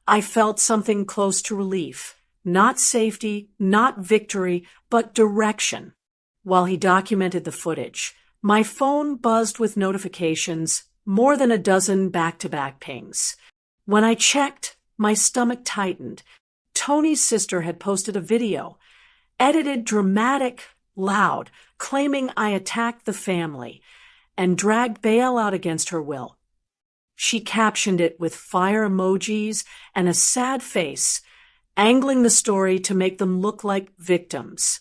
Speaker 1: I felt something close to relief. Not safety, not victory, but direction. While he documented the footage, My phone buzzed with notifications, more than a dozen back-to-back pings. When I checked, my stomach tightened. Tony's sister had posted a video, edited dramatic, loud, claiming I attacked the family and dragged Baal out against her will. She captioned it with fire emojis and a sad face, angling the story to make them look like victims.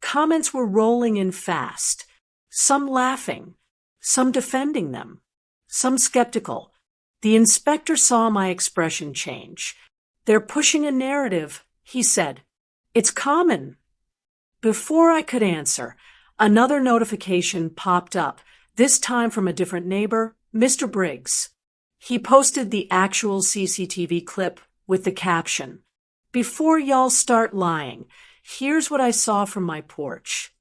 Speaker 1: Comments were rolling in fast, some laughing, some defending them, some skeptical. The inspector saw my expression change. "They're pushing a narrative," he said. "It's common." Before I could answer, another notification popped up, this time from a different neighbor, Mr. Briggs. He posted the actual CCTV clip with the caption, "Before y'all start lying, here's what I saw from my porch."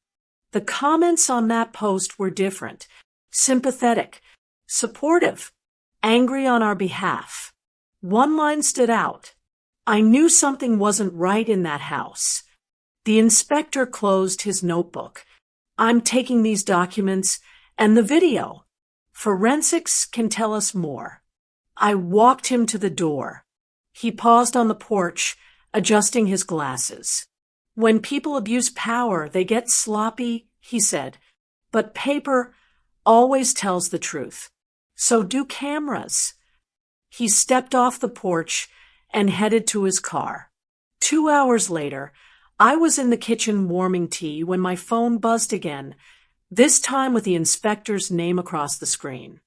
Speaker 1: The comments on that post were different, sympathetic, supportive, angry on our behalf. One line stood out. I knew something wasn't right in that house. The inspector closed his notebook. "I'm taking these documents and the video. Forensics can tell us more." I walked him to the door. He paused on the porch, adjusting his glasses. "When people abuse power, they get sloppy," he said. "But paper always tells the truth. So do cameras." He stepped off the porch and headed to his car. 2 hours later, I was in the kitchen warming tea when my phone buzzed again, this time with the inspector's name across the screen.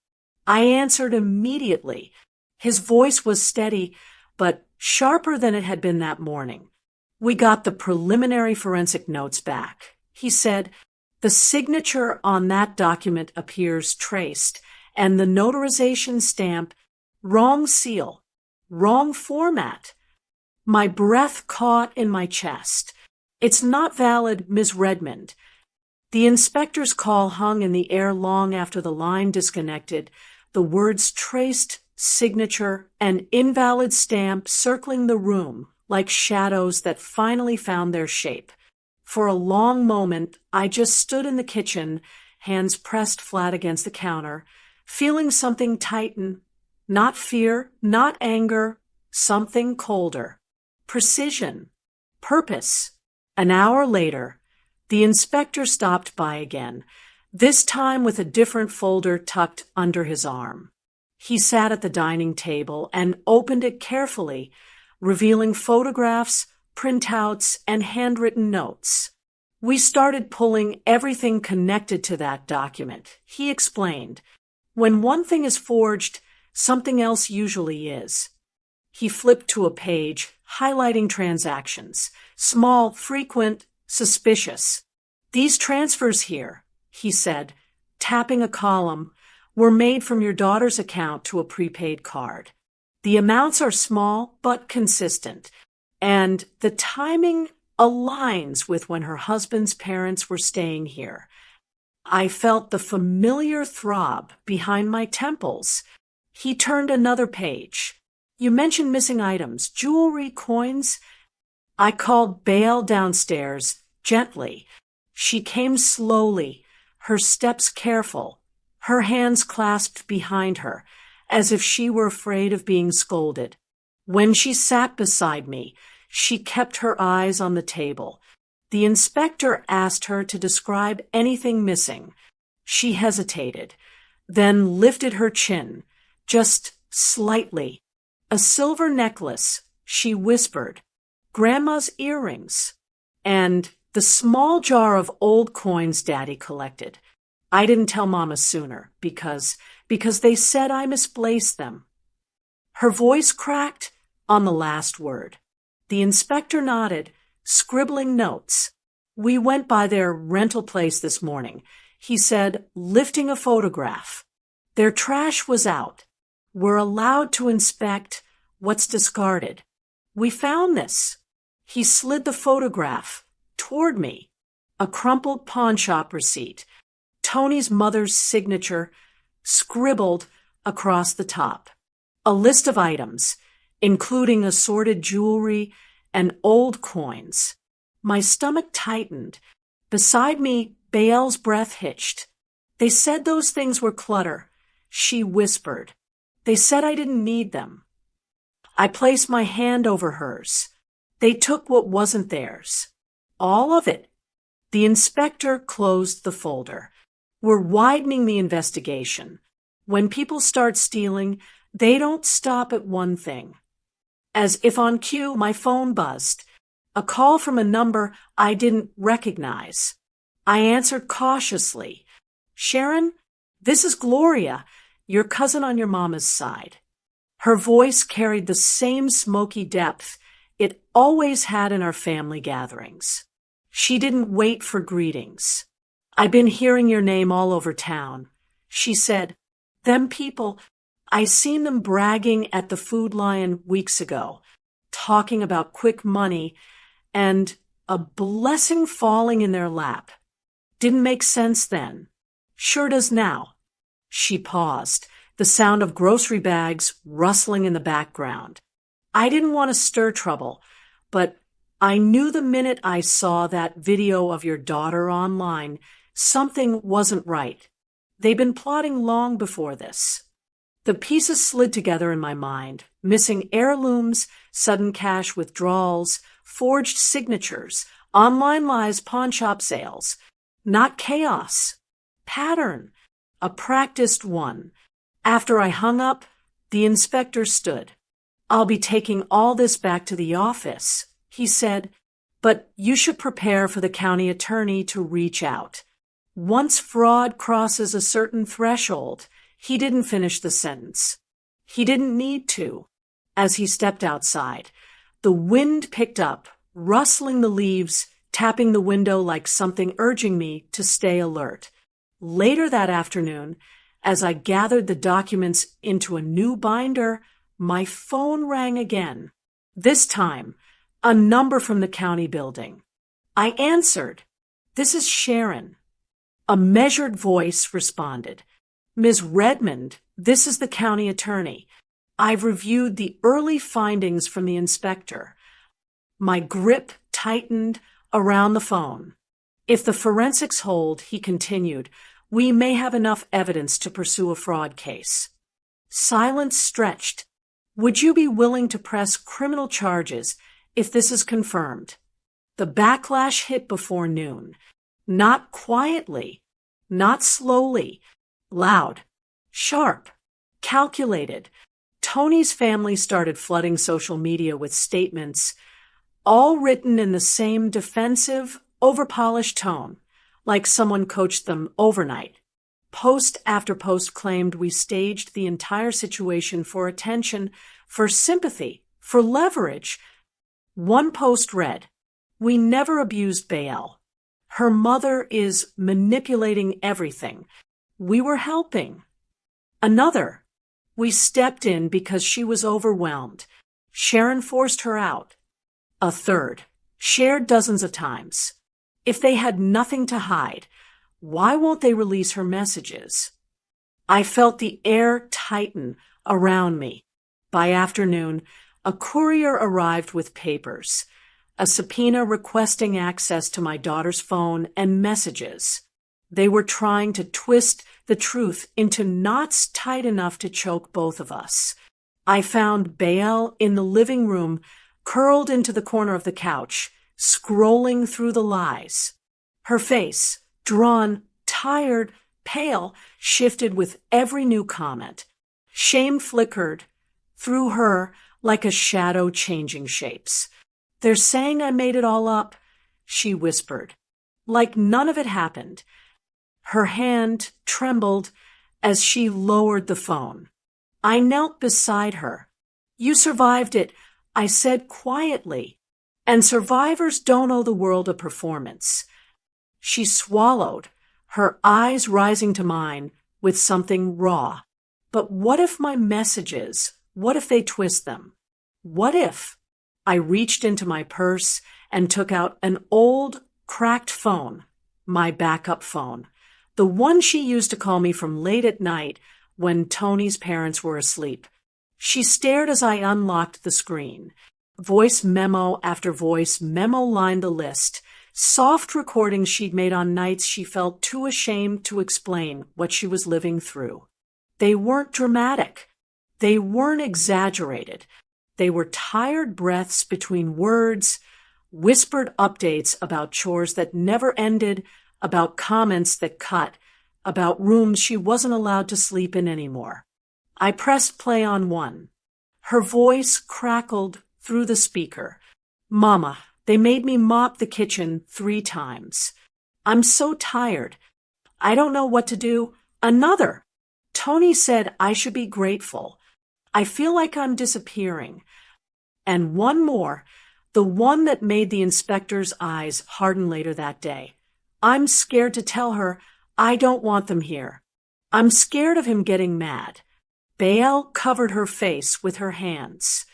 Speaker 1: I answered immediately. His voice was steady, but sharper than it had been that morning. "We got the preliminary forensic notes back," he said. "The signature on that document appears traced, and the notarization stamp, wrong seal, wrong format." My breath caught in my chest. "It's not valid, Ms. Redmond." The inspector's call hung in the air long after the line disconnected, the words traced, signature, and invalid stamp circling the room like shadows that finally found their shape. For a long moment, I just stood in the kitchen, hands pressed flat against the counter, feeling something tighten. Not fear, not anger, something colder. Precision. Purpose. An hour later, the inspector stopped by again, this time with a different folder tucked under his arm. He sat at the dining table and opened it carefully, revealing photographs, printouts, and handwritten notes. "We started pulling everything connected to that document," he explained. "When one thing is forged, something else usually is." He flipped to a page, highlighting transactions. Small, frequent, suspicious. "These transfers here," he said, tapping a column, "were made from your daughter's account to a prepaid card. The amounts are small but consistent, and the timing aligns with when her husband's parents were staying here." I felt the familiar throb behind my temples. He turned another page. "You mentioned missing items, jewelry, coins." I called Baal downstairs, gently. She came slowly, her steps careful, her hands clasped behind her, as if she were afraid of being scolded. When she sat beside me, she kept her eyes on the table. The inspector asked her to describe anything missing. She hesitated, then lifted her chin, just slightly. "A silver necklace," she whispered, "Grandma's earrings, and the small jar of old coins Daddy collected. I didn't tell Mama sooner, because they said I misplaced them." Her voice cracked on the last word. The inspector nodded, scribbling notes. "We went by their rental place this morning," he said, lifting a photograph. "Their trash was out. We're allowed to inspect what's discarded. We found this." He slid the photograph toward me. A crumpled pawnshop receipt, Tony's mother's signature, scribbled across the top. A list of items, including assorted jewelry and old coins. My stomach tightened. Beside me, Baal's breath hitched. They said those things were clutter. She whispered. They said I didn't need them. I placed my hand over hers. They took what wasn't theirs. All of it. The inspector closed the folder. We're widening the investigation. When people start stealing, they don't stop at one thing. As if on cue, my phone buzzed. A call from a number I didn't recognize. I answered cautiously. Sharon, this is Gloria, your cousin on your mama's side. Her voice carried the same smoky depth it always had in our family gatherings. She didn't wait for greetings. I've been hearing your name all over town. She said, them people, I seen them bragging at the Food Lion weeks ago, talking about quick money and a blessing falling in their lap. Didn't make sense then. Sure does now. She paused, the sound of grocery bags rustling in the background. I didn't want to stir trouble, but I knew the minute I saw that video of your daughter online, something wasn't right. They'd been plotting long before this. The pieces slid together in my mind, missing heirlooms, sudden cash withdrawals, forged signatures, online lies, pawnshop sales. Not chaos. Pattern. A practiced one. After I hung up, the inspector stood. I'll be taking all this back to the office, he said, but you should prepare for the county attorney to reach out. Once fraud crosses a certain threshold, he didn't finish the sentence. He didn't need to. As he stepped outside, the wind picked up, rustling the leaves, tapping the window like something urging me to stay alert. Later that afternoon, as I gathered the documents into a new binder, my phone rang again. This time, a number from the county building. I answered. This is Sharon. A measured voice responded. Ms. Redmond, this is the county attorney. I've reviewed the early findings from the inspector. My grip tightened around the phone. If the forensics hold, he continued, we may have enough evidence to pursue a fraud case. Silence stretched. Would you be willing to press criminal charges if this is confirmed? The backlash hit before noon. Not quietly, not slowly, loud, sharp, calculated. Tony's family started flooding social media with statements, all written in the same defensive, overpolished tone, like someone coached them overnight. Post after post claimed we staged the entire situation for attention, for sympathy, for leverage. One post read, we never abused Bael. Her mother is manipulating everything. We were helping. Another, we stepped in because she was overwhelmed. Sharon forced her out. A third, shared dozens of times. If they had nothing to hide, why won't they release her messages? I felt the air tighten around me. By afternoon, a courier arrived with papers, a subpoena requesting access to my daughter's phone and messages. They were trying to twist the truth into knots tight enough to choke both of us. I found Bael in the living room, curled into the corner of the couch, scrolling through the lies. Her face, drawn, tired, pale, shifted with every new comment. Shame flickered through her like a shadow changing shapes. They're saying I made it all up, she whispered, like none of it happened. Her hand trembled as she lowered the phone. I knelt beside her. You survived it, I said quietly. And survivors don't owe the world a performance. She swallowed, her eyes rising to mine with something raw. But what if my messages, what if they twist them? What if? I reached into my purse and took out an old, cracked phone, my backup phone, the one she used to call me from late at night when Tony's parents were asleep. She stared as I unlocked the screen. Voice memo after voice memo lined the list, soft recordings she'd made on nights she felt too ashamed to explain what she was living through. They weren't dramatic. They weren't exaggerated. They were tired breaths between words, whispered updates about chores that never ended, about comments that cut, about rooms she wasn't allowed to sleep in anymore. I pressed play on one. Her voice crackled through the speaker. "Mama, they made me mop the kitchen 3 times. I'm so tired. I don't know what to do." Another. "Tony said I should be grateful. I feel like I'm disappearing." And one more, the one that made the inspector's eyes harden later that day. "I'm scared to tell her I don't want them here. I'm scared of him getting mad." Bael covered her face with her hands.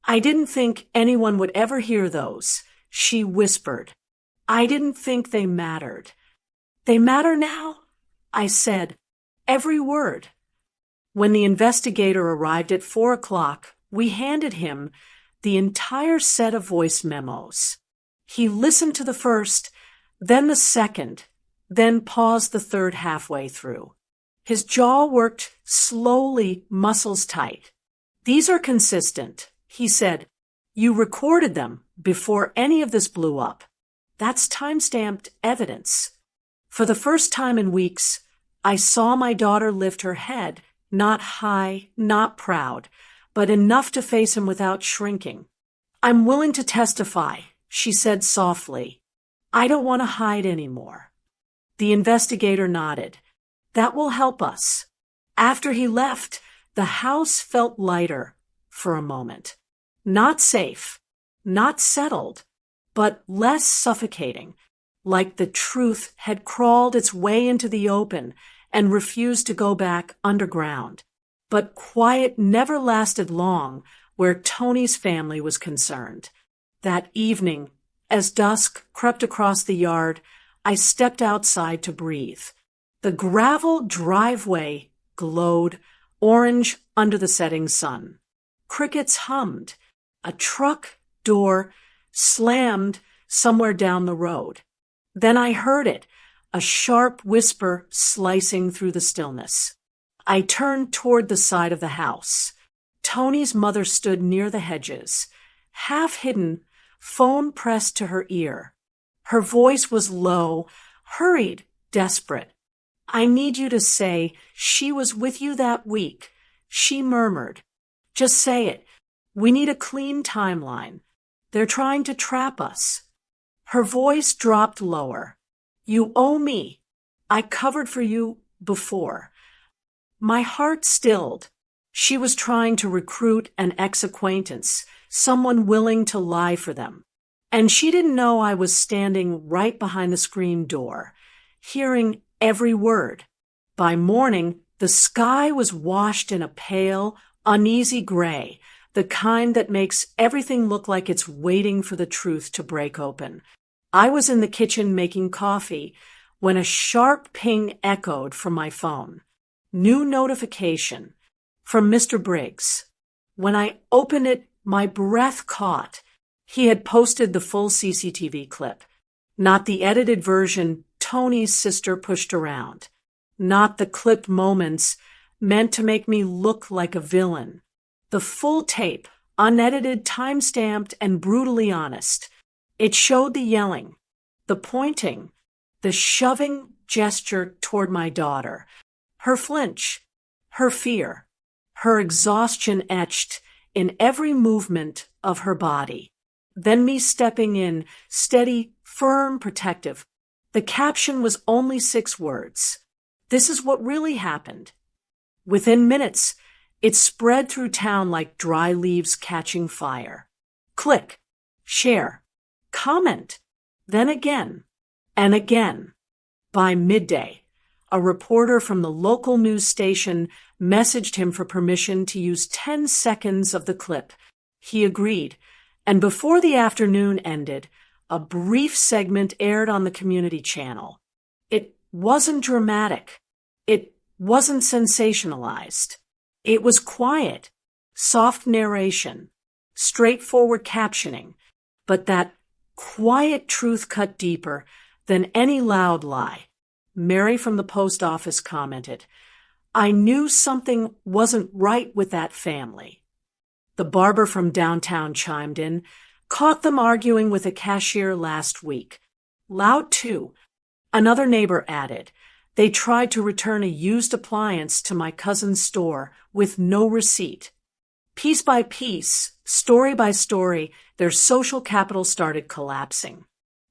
Speaker 1: "I didn't think anyone would ever hear those," she whispered. "I didn't think they mattered." "They matter now," I said. "Every word." When the investigator arrived at 4 o'clock, we handed him the entire set of voice memos. He listened to the first, then the second, then paused the third halfway through. His jaw worked slowly, muscles tight. "These are consistent," he said. "You recorded them before any of this blew up. That's time-stamped evidence." For the first time in weeks, I saw my daughter lift her head, not high, not proud, but enough to face him without shrinking. "I'm willing to testify," she said softly. "I don't want to hide anymore." The investigator nodded. "That will help us." After he left, the house felt lighter for a moment. Not safe, not settled, but less suffocating, like the truth had crawled its way into the open and refused to go back underground. But quiet never lasted long where Tony's family was concerned. That evening, as dusk crept across the yard, I stepped outside to breathe. The gravel driveway glowed orange under the setting sun. Crickets hummed. A truck door slammed somewhere down the road. Then I heard it, a sharp whisper slicing through the stillness. I turned toward the side of the house. Tony's mother stood near the hedges, half hidden, phone pressed to her ear. Her voice was low, hurried, desperate. "I need you to say she was with you that week," she murmured. "Just say it. We need a clean timeline. They're trying to trap us." Her voice dropped lower. "You owe me. I covered for you before." My heart stilled. She was trying to recruit an ex-acquaintance, someone willing to lie for them. And she didn't know I was standing right behind the screen door, hearing every word. By morning, the sky was washed in a pale, uneasy gray, the kind that makes everything look like it's waiting for the truth to break open. I was in the kitchen making coffee when a sharp ping echoed from my phone. New notification from Mr. Briggs. When I opened it, my breath caught. He had posted the full CCTV clip, not the edited version Tony's sister pushed around, not the clipped moments meant to make me look like a villain. The full tape, unedited, time-stamped, and brutally honest. It showed the yelling, the pointing, the shoving gesture toward my daughter, her flinch, her fear, her exhaustion etched in every movement of her body. Then me stepping in, steady, firm, protective. The caption was only 6 words. This is what really happened. Within minutes, it spread through town like dry leaves catching fire. Click, share, comment, then again, and again. By midday, a reporter from the local news station messaged him for permission to use 10 seconds of the clip. He agreed, and before the afternoon ended, a brief segment aired on the community channel. It wasn't dramatic. It wasn't sensationalized. It was quiet, soft narration, straightforward captioning, but that Quiet truth cut deeper than any loud lie. Mary from the post office commented, I knew something wasn't right with that family. The barber from downtown chimed in, caught them arguing with a cashier last week. Loud too. Another neighbor added, they tried to return a used appliance to my cousin's store with no receipt. Piece by piece, story by story, their social capital started collapsing.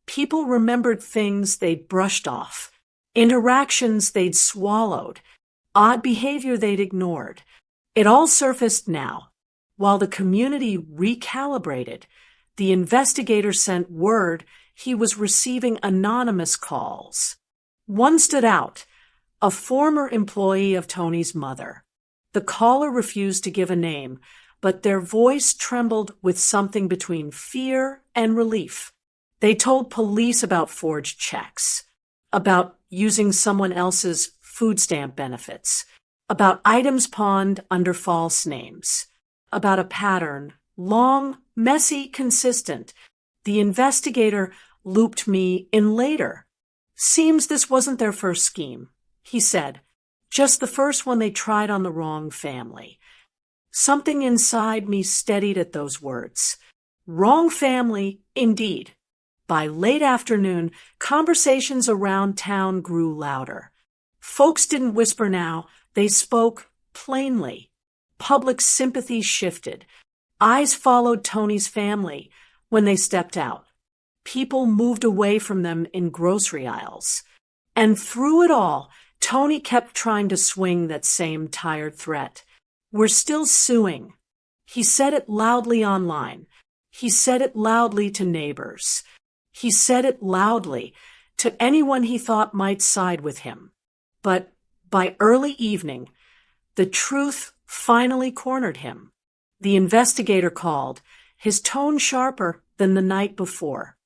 Speaker 1: People remembered things they'd brushed off, interactions they'd swallowed, odd behavior they'd ignored. It all surfaced now. While the community recalibrated, the investigator sent word he was receiving anonymous calls. One stood out, a former employee of Tony's mother. The caller refused to give a name, but their voice trembled with something between fear and relief. They told police about forged checks, about using someone else's food stamp benefits, about items pawned under false names, about a pattern, long, messy, consistent. The investigator looped me in later. Seems this wasn't their first scheme, he said. Just the first one they tried on the wrong family. Something inside me steadied at those words. Wrong family, indeed. By late afternoon, conversations around town grew louder. Folks didn't whisper now, they spoke plainly. Public sympathy shifted. Eyes followed Tony's family when they stepped out. People moved away from them in grocery aisles. And through it all, Tony kept trying to swing that same tired threat. We're still suing. He said it loudly online. He said it loudly to neighbors. He said it loudly to anyone he thought might side with him. But by early evening, the truth finally cornered him. The investigator called, his tone sharper than the night before.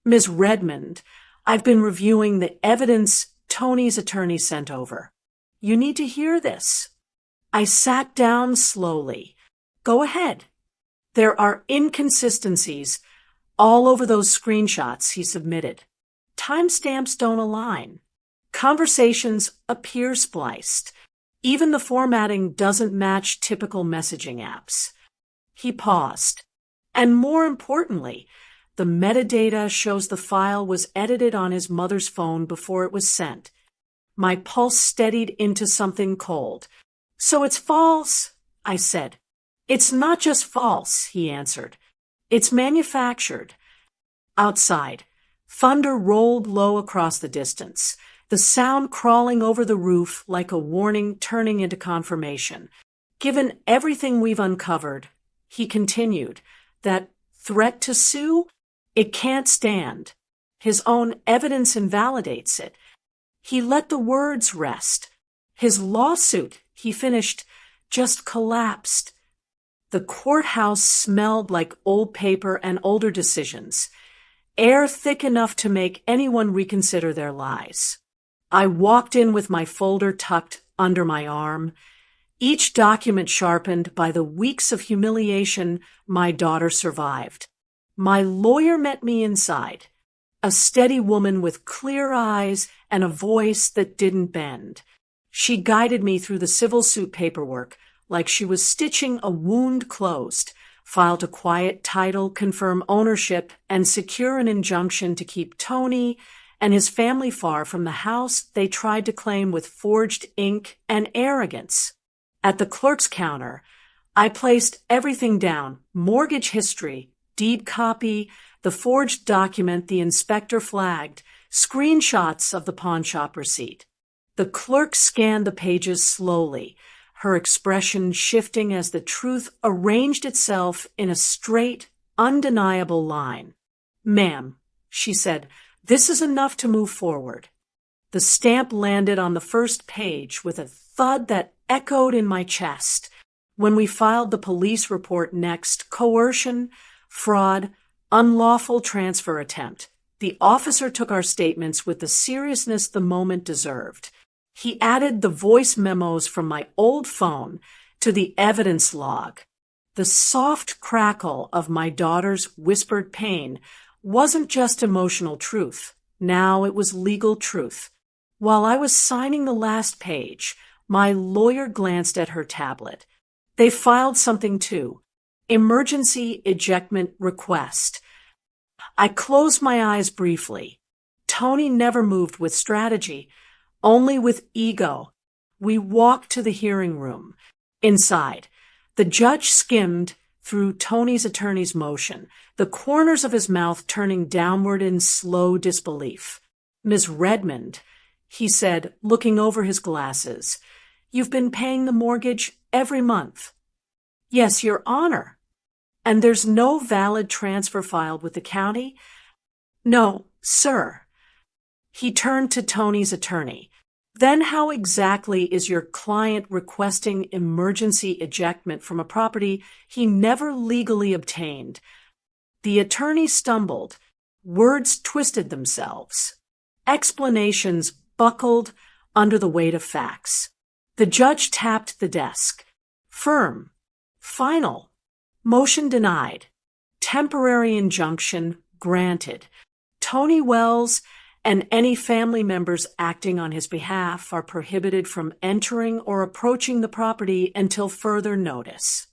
Speaker 1: Ms. Redmond, I've been reviewing the evidence Tony's attorney sent over. You need to hear this. I sat down slowly. Go ahead. There are inconsistencies all over those screenshots he submitted. Timestamps don't align. Conversations appear spliced. Even the formatting doesn't match typical messaging apps. He paused. And more importantly, the metadata shows the file was edited on his mother's phone before it was sent. My pulse steadied into something cold. So it's false, I said. It's not just false, he answered. It's manufactured. Outside, thunder rolled low across the distance, the sound crawling over the roof like a warning turning into confirmation. Given everything we've uncovered, he continued, that threat to sue, it can't stand. His own evidence invalidates it. He let the words rest. His lawsuit, he finished, just collapsed. The courthouse smelled like old paper and older decisions, air thick enough to make anyone reconsider their lies. I walked in with my folder tucked under my arm, each document sharpened by the weeks of humiliation my daughter survived. My lawyer met me inside, a steady woman with clear eyes and a voice that didn't bend. She guided me through the civil suit paperwork like she was stitching a wound closed, filed a quiet title, confirm ownership, and secure an injunction to keep Tony and his family far from the house they tried to claim with forged ink and arrogance. At the clerk's counter, I placed everything down, mortgage history, deed copy, the forged document the inspector flagged, screenshots of the pawnshop receipt. The clerk scanned the pages slowly, her expression shifting as the truth arranged itself in a straight, undeniable line. Ma'am, she said, this is enough to move forward. The stamp landed on the first page with a thud that echoed in my chest. When we filed the police report next, coercion, fraud, unlawful transfer attempt, the officer took our statements with the seriousness the moment deserved. He added the voice memos from my old phone to the evidence log. The soft crackle of my daughter's whispered pain wasn't just emotional truth. Now it was legal truth. While I was signing the last page, my lawyer glanced at her tablet. They filed something too. Emergency ejectment request. I closed my eyes briefly. Tony never moved with strategy, only with ego. We walked to the hearing room. Inside, the judge skimmed through Tony's attorney's motion, the corners of his mouth turning downward in slow disbelief. "Ms. Redmond," he said, looking over his glasses, "you've been paying the mortgage every month." "Yes, Your Honor." "And there's no valid transfer filed with the county?" "No, sir." He turned to Tony's attorney. "Then how exactly is your client requesting emergency ejectment from a property he never legally obtained?" The attorney stumbled. Words twisted themselves. Explanations buckled under the weight of facts. The judge tapped the desk. "Firm. Final. Motion denied. Temporary injunction granted. Tony Wells and any family members acting on his behalf are prohibited from entering or approaching the property until further notice."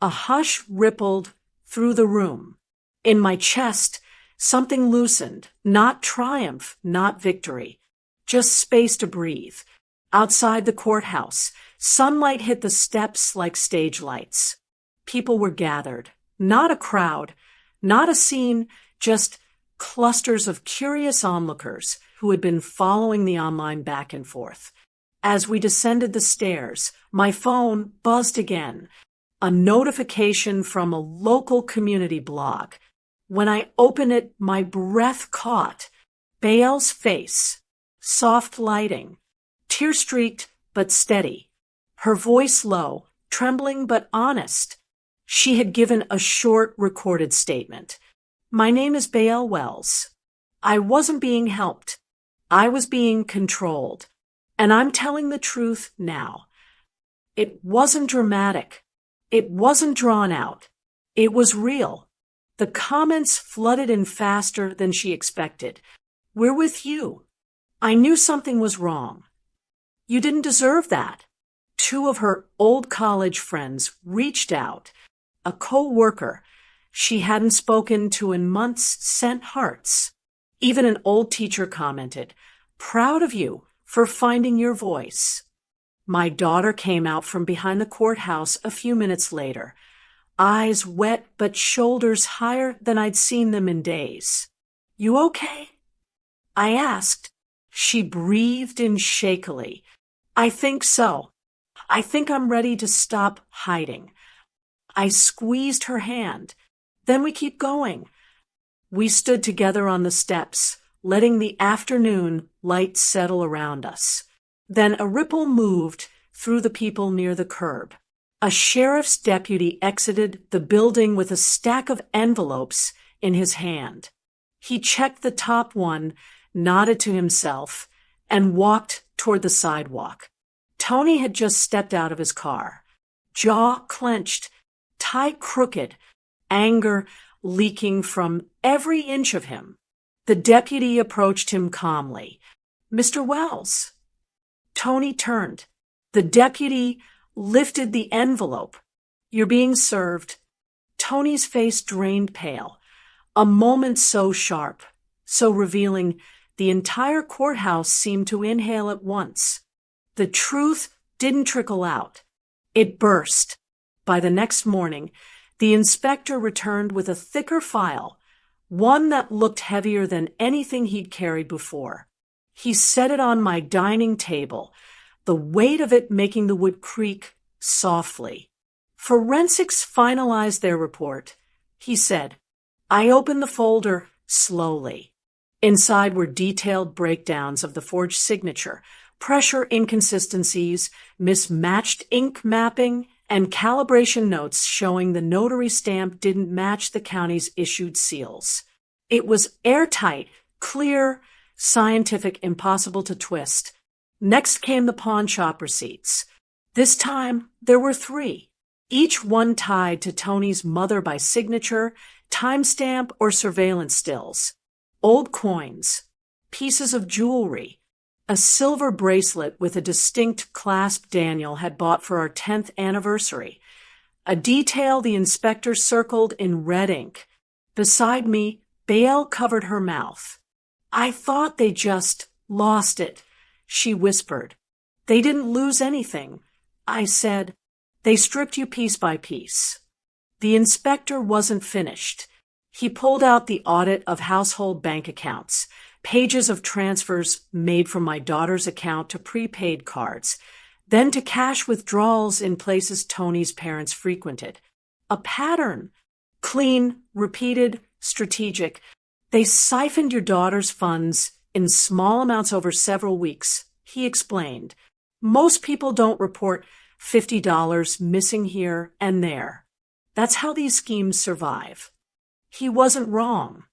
Speaker 1: A hush rippled through the room. In my chest, something loosened, not triumph, not victory, just space to breathe. Outside the courthouse, sunlight hit the steps like stage lights. People were gathered, not a crowd, not a scene, just clusters of curious onlookers who had been following the online back and forth. As we descended the stairs, my phone buzzed again, a notification from a local community blog. When I opened it, my breath caught. Bael's face, soft lighting, tear-streaked but steady, her voice low, trembling but honest. She had given a short recorded statement. "My name is Bael Wells. I wasn't being helped. I was being controlled. And I'm telling the truth now." It wasn't dramatic. It wasn't drawn out. It was real. The comments flooded in faster than she expected. "We're with you. I knew something was wrong. You didn't deserve that." Two of her old college friends reached out. A co-worker she hadn't spoken to in months sent hearts. Even an old teacher commented, "Proud of you for finding your voice." My daughter came out from behind the courthouse a few minutes later, eyes wet but shoulders higher than I'd seen them in days. "You okay?" I asked. She breathed in shakily. "I think so. I think I'm ready to stop hiding." I squeezed her hand. "Then we keep going." We stood together on the steps, letting the afternoon light settle around us. Then a ripple moved through the people near the curb. A sheriff's deputy exited the building with a stack of envelopes in his hand. He checked the top one, nodded to himself, and walked toward the sidewalk. Tony had just stepped out of his car, jaw clenched, tie crooked, anger leaking from every inch of him. The deputy approached him calmly. "Mr. Wells." Tony turned. The deputy lifted the envelope. "You're being served." Tony's face drained pale. A moment so sharp, so revealing, the entire courthouse seemed to inhale at once. The truth didn't trickle out. It burst. By the next morning, the inspector returned with a thicker file, one that looked heavier than anything he'd carried before. He set it on my dining table, the weight of it making the wood creak softly. "Forensics finalized their report," he said. I opened the folder slowly. Inside were detailed breakdowns of the forged signature, pressure inconsistencies, mismatched ink mapping, and calibration notes showing the notary stamp didn't match the county's issued seals. It was airtight, clear, scientific, impossible to twist. Next came the pawn shop receipts. This time, there were 3, each one tied to Tony's mother by signature, timestamp or surveillance stills, old coins, pieces of jewelry, a silver bracelet with a distinct clasp Daniel had bought for our 10th anniversary, a detail the inspector circled in red ink. Beside me, Bael covered her mouth. "I thought they just lost it," she whispered. "They didn't lose anything," I said. "They stripped you piece by piece." The inspector wasn't finished. He pulled out the audit of household bank accounts, pages of transfers made from my daughter's account to prepaid cards, then to cash withdrawals in places Tony's parents frequented. A pattern. Clean, repeated, strategic. "They siphoned your daughter's funds in small amounts over several weeks," he explained. "Most people don't report $50 missing here and there. That's how these schemes survive." He wasn't wrong.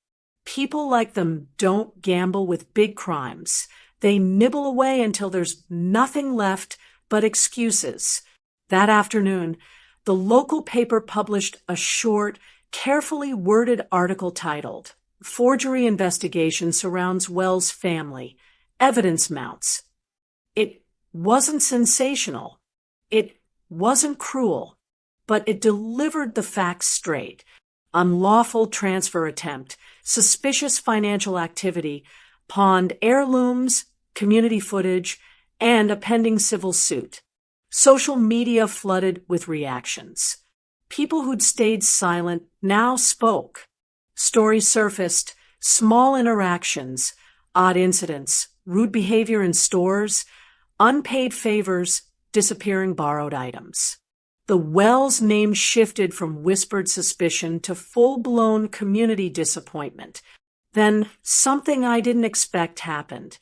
Speaker 1: People like them don't gamble with big crimes. They nibble away until there's nothing left but excuses. That afternoon, the local paper published a short, carefully worded article titled, "Forgery Investigation Surrounds Wells Family. Evidence Mounts." It wasn't sensational. It wasn't cruel. But it delivered the facts straight. Unlawful transfer attempt, suspicious financial activity, pawned heirlooms, community footage, and a pending civil suit. Social media flooded with reactions. People who'd stayed silent now spoke. Stories surfaced, small interactions, odd incidents, rude behavior in stores, unpaid favors, disappearing borrowed items. The Wells name shifted from whispered suspicion to full-blown community disappointment. Then something I didn't expect happened.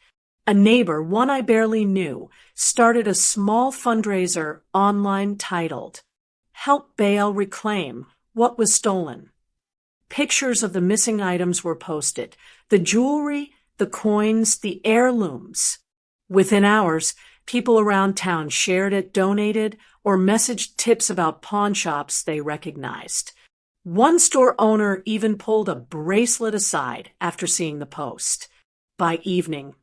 Speaker 1: A neighbor, one I barely knew, started a small fundraiser online titled, "Help Bael Reclaim What Was Stolen." Pictures of the missing items were posted. The jewelry, the coins, the heirlooms. Within hours, people around town shared it, donated, or messaged tips about pawn shops they recognized. One store owner even pulled a bracelet aside after seeing the post. By evening,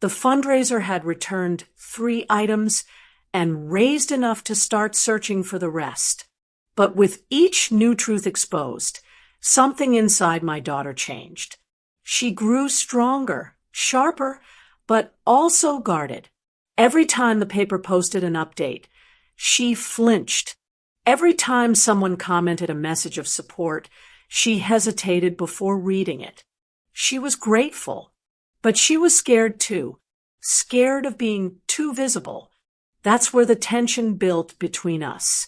Speaker 1: the fundraiser had returned 3 items and raised enough to start searching for the rest. But with each new truth exposed, something inside my daughter changed. She grew stronger, sharper, but also guarded. Every time the paper posted an update, she flinched. Every time someone commented a message of support, she hesitated before reading it. She was grateful, but she was scared too. Scared of being too visible. That's where the tension built between us.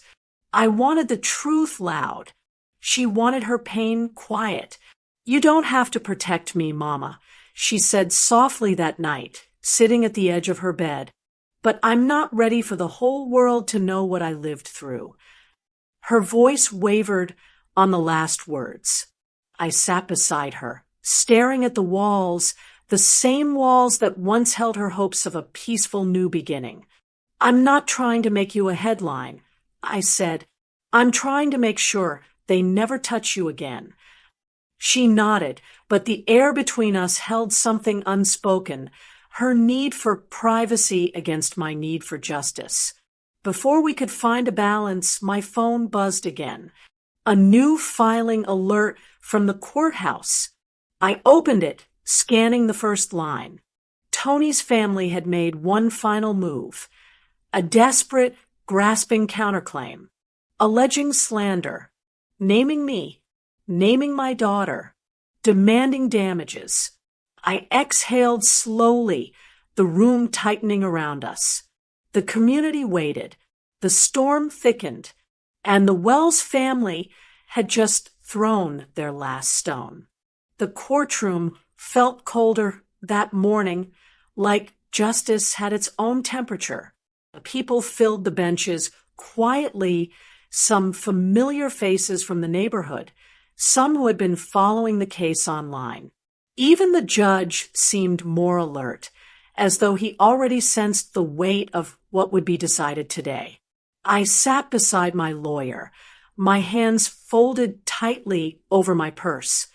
Speaker 1: I wanted the truth loud. She wanted her pain quiet. "You don't have to protect me, Mama," she said softly that night, sitting at the edge of her bed. "But I'm not ready for the whole world to know what I lived through." Her voice wavered on the last words. I sat beside her, staring at the walls, the same walls that once held her hopes of a peaceful new beginning. "I'm not trying to make you a headline," I said. "I'm trying to make sure they never touch you again." She nodded, but the air between us held something unspoken, her need for privacy against my need for justice. Before we could find a balance, my phone buzzed again. A new filing alert from the courthouse. I opened it, scanning the first line. Tony's family had made one final move. A desperate, grasping counterclaim. Alleging slander. Naming me. Naming my daughter. Demanding damages. I exhaled slowly, the room tightening around us. The community waited. The storm thickened. And the Wells family had just thrown their last stone. The courtroom felt colder that morning, like justice had its own temperature. People filled the benches quietly, some familiar faces from the neighborhood, some who had been following the case online. Even the judge seemed more alert, as though he already sensed the weight of what would be decided today. I sat beside my lawyer, my hands folded tightly over my purse.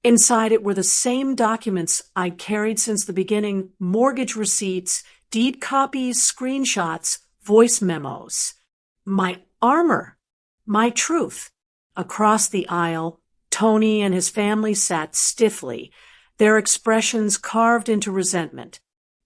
Speaker 1: Inside it were the same documents I'd carried since the beginning: mortgage receipts, deed copies, screenshots, voice memos. My armor, my truth. Across the aisle, Tony and his family sat stiffly, their expressions carved into resentment.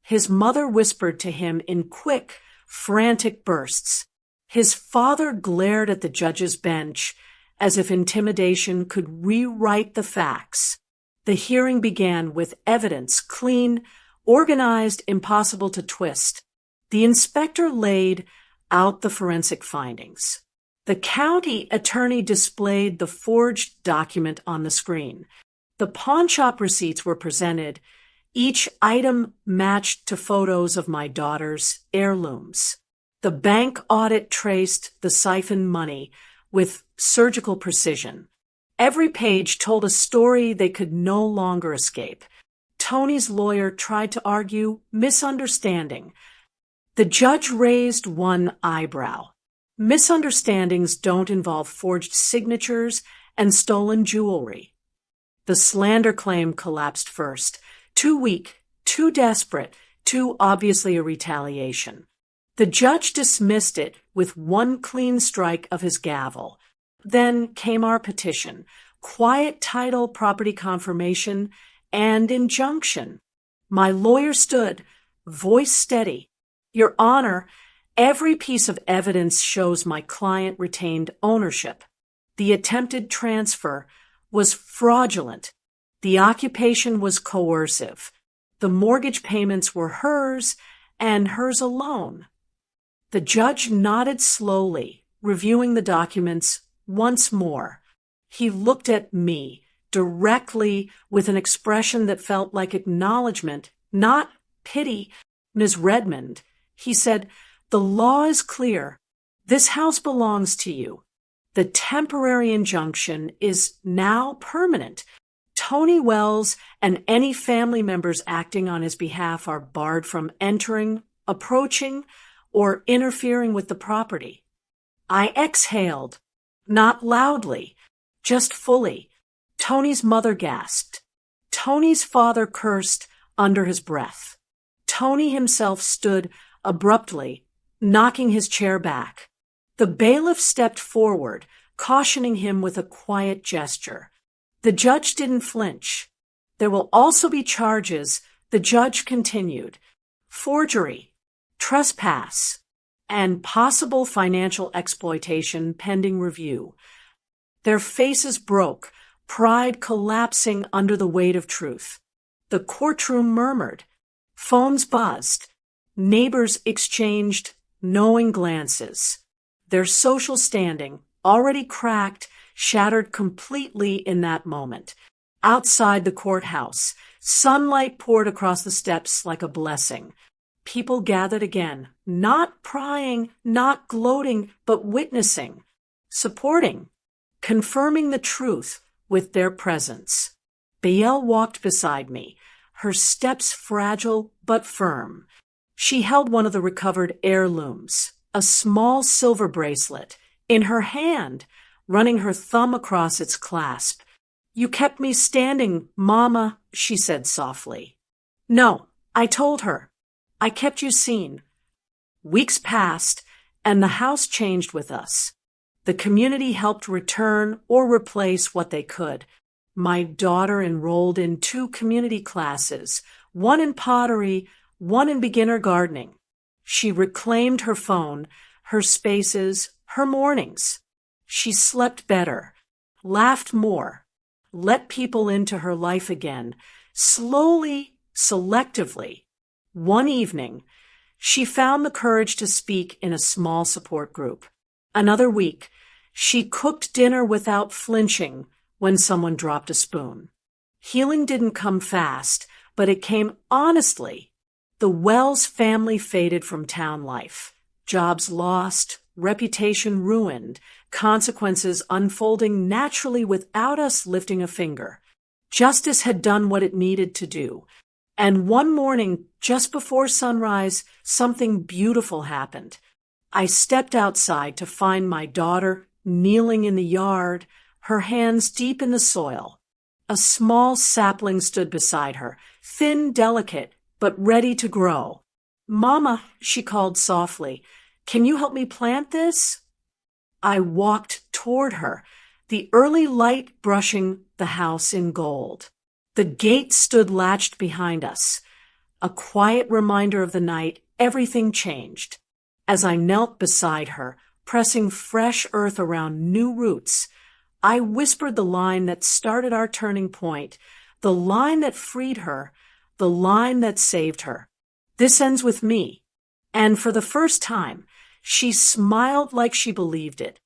Speaker 1: His mother whispered to him in quick, frantic bursts. His father glared at the judge's bench as if intimidation could rewrite the facts. The hearing began with evidence, clean, organized, impossible to twist. The inspector laid out the forensic findings. The county attorney displayed the forged document on the screen. The pawnshop receipts were presented. Each item matched to photos of my daughter's heirlooms. The bank audit traced the siphoned money with surgical precision. Every page told a story they could no longer escape. Tony's lawyer tried to argue misunderstanding. The judge raised one eyebrow. Misunderstandings don't involve forged signatures and stolen jewelry. The slander claim collapsed first. Too weak, too desperate, too obviously a retaliation. The judge dismissed it with one clean strike of his gavel. Then came our petition: quiet title, property confirmation, and injunction. My lawyer stood, voice steady. Your Honor, every piece of evidence shows my client retained ownership. The attempted transfer was fraudulent. The occupation was coercive. The mortgage payments were hers and hers alone. The judge nodded slowly, reviewing the documents once more. He looked at me directly with an expression that felt like acknowledgement, not pity. Ms. Redmond, he said, the law is clear. This house belongs to you. The temporary injunction is now permanent. Tony Wells and any family members acting on his behalf are barred from entering, approaching, or interfering with the property. I exhaled, not loudly, just fully. Tony's mother gasped. Tony's father cursed under his breath. Tony himself stood abruptly, knocking his chair back. The bailiff stepped forward, cautioning him with a quiet gesture. The judge didn't flinch. There will also be charges, the judge continued: forgery, trespass, and possible financial exploitation pending review. Their faces broke, pride collapsing under the weight of truth. The courtroom murmured. Phones buzzed. Neighbors exchanged knowing glances. Their social standing, already cracked, shattered completely in that moment. Outside the courthouse, sunlight poured across the steps like a blessing. People gathered again, not prying, not gloating, but witnessing, supporting, confirming the truth with their presence. Bael walked beside me, her steps fragile but firm. She held one of the recovered heirlooms, a small silver bracelet, in her hand, running her thumb across its clasp. You kept me standing, Mama, she said softly. No, I told her. I kept you seen. Weeks passed, and the house changed with us. The community helped return or replace what they could. My daughter enrolled in 2 community classes, one in pottery, one in beginner gardening. She reclaimed her phone, her spaces, her mornings. She slept better, laughed more, let people into her life again, slowly, selectively. One evening, she found the courage to speak in a small support group. Another week, she cooked dinner without flinching when someone dropped a spoon. Healing didn't come fast, but it came honestly. The Wells family faded from town life. Jobs lost, reputation ruined, consequences unfolding naturally without us lifting a finger. Justice had done what it needed to do. And one morning, just before sunrise, something beautiful happened. I stepped outside to find my daughter kneeling in the yard, her hands deep in the soil. A small sapling stood beside her, thin, delicate, but ready to grow. "Mama," she called softly, "can you help me plant this?" I walked toward her, the early light brushing the house in gold. The gate stood latched behind us. A quiet reminder of the night, everything changed. As I knelt beside her, pressing fresh earth around new roots, I whispered the line that started our turning point, the line that freed her, the line that saved her. "This ends with me." And for the first time, she smiled like she believed it.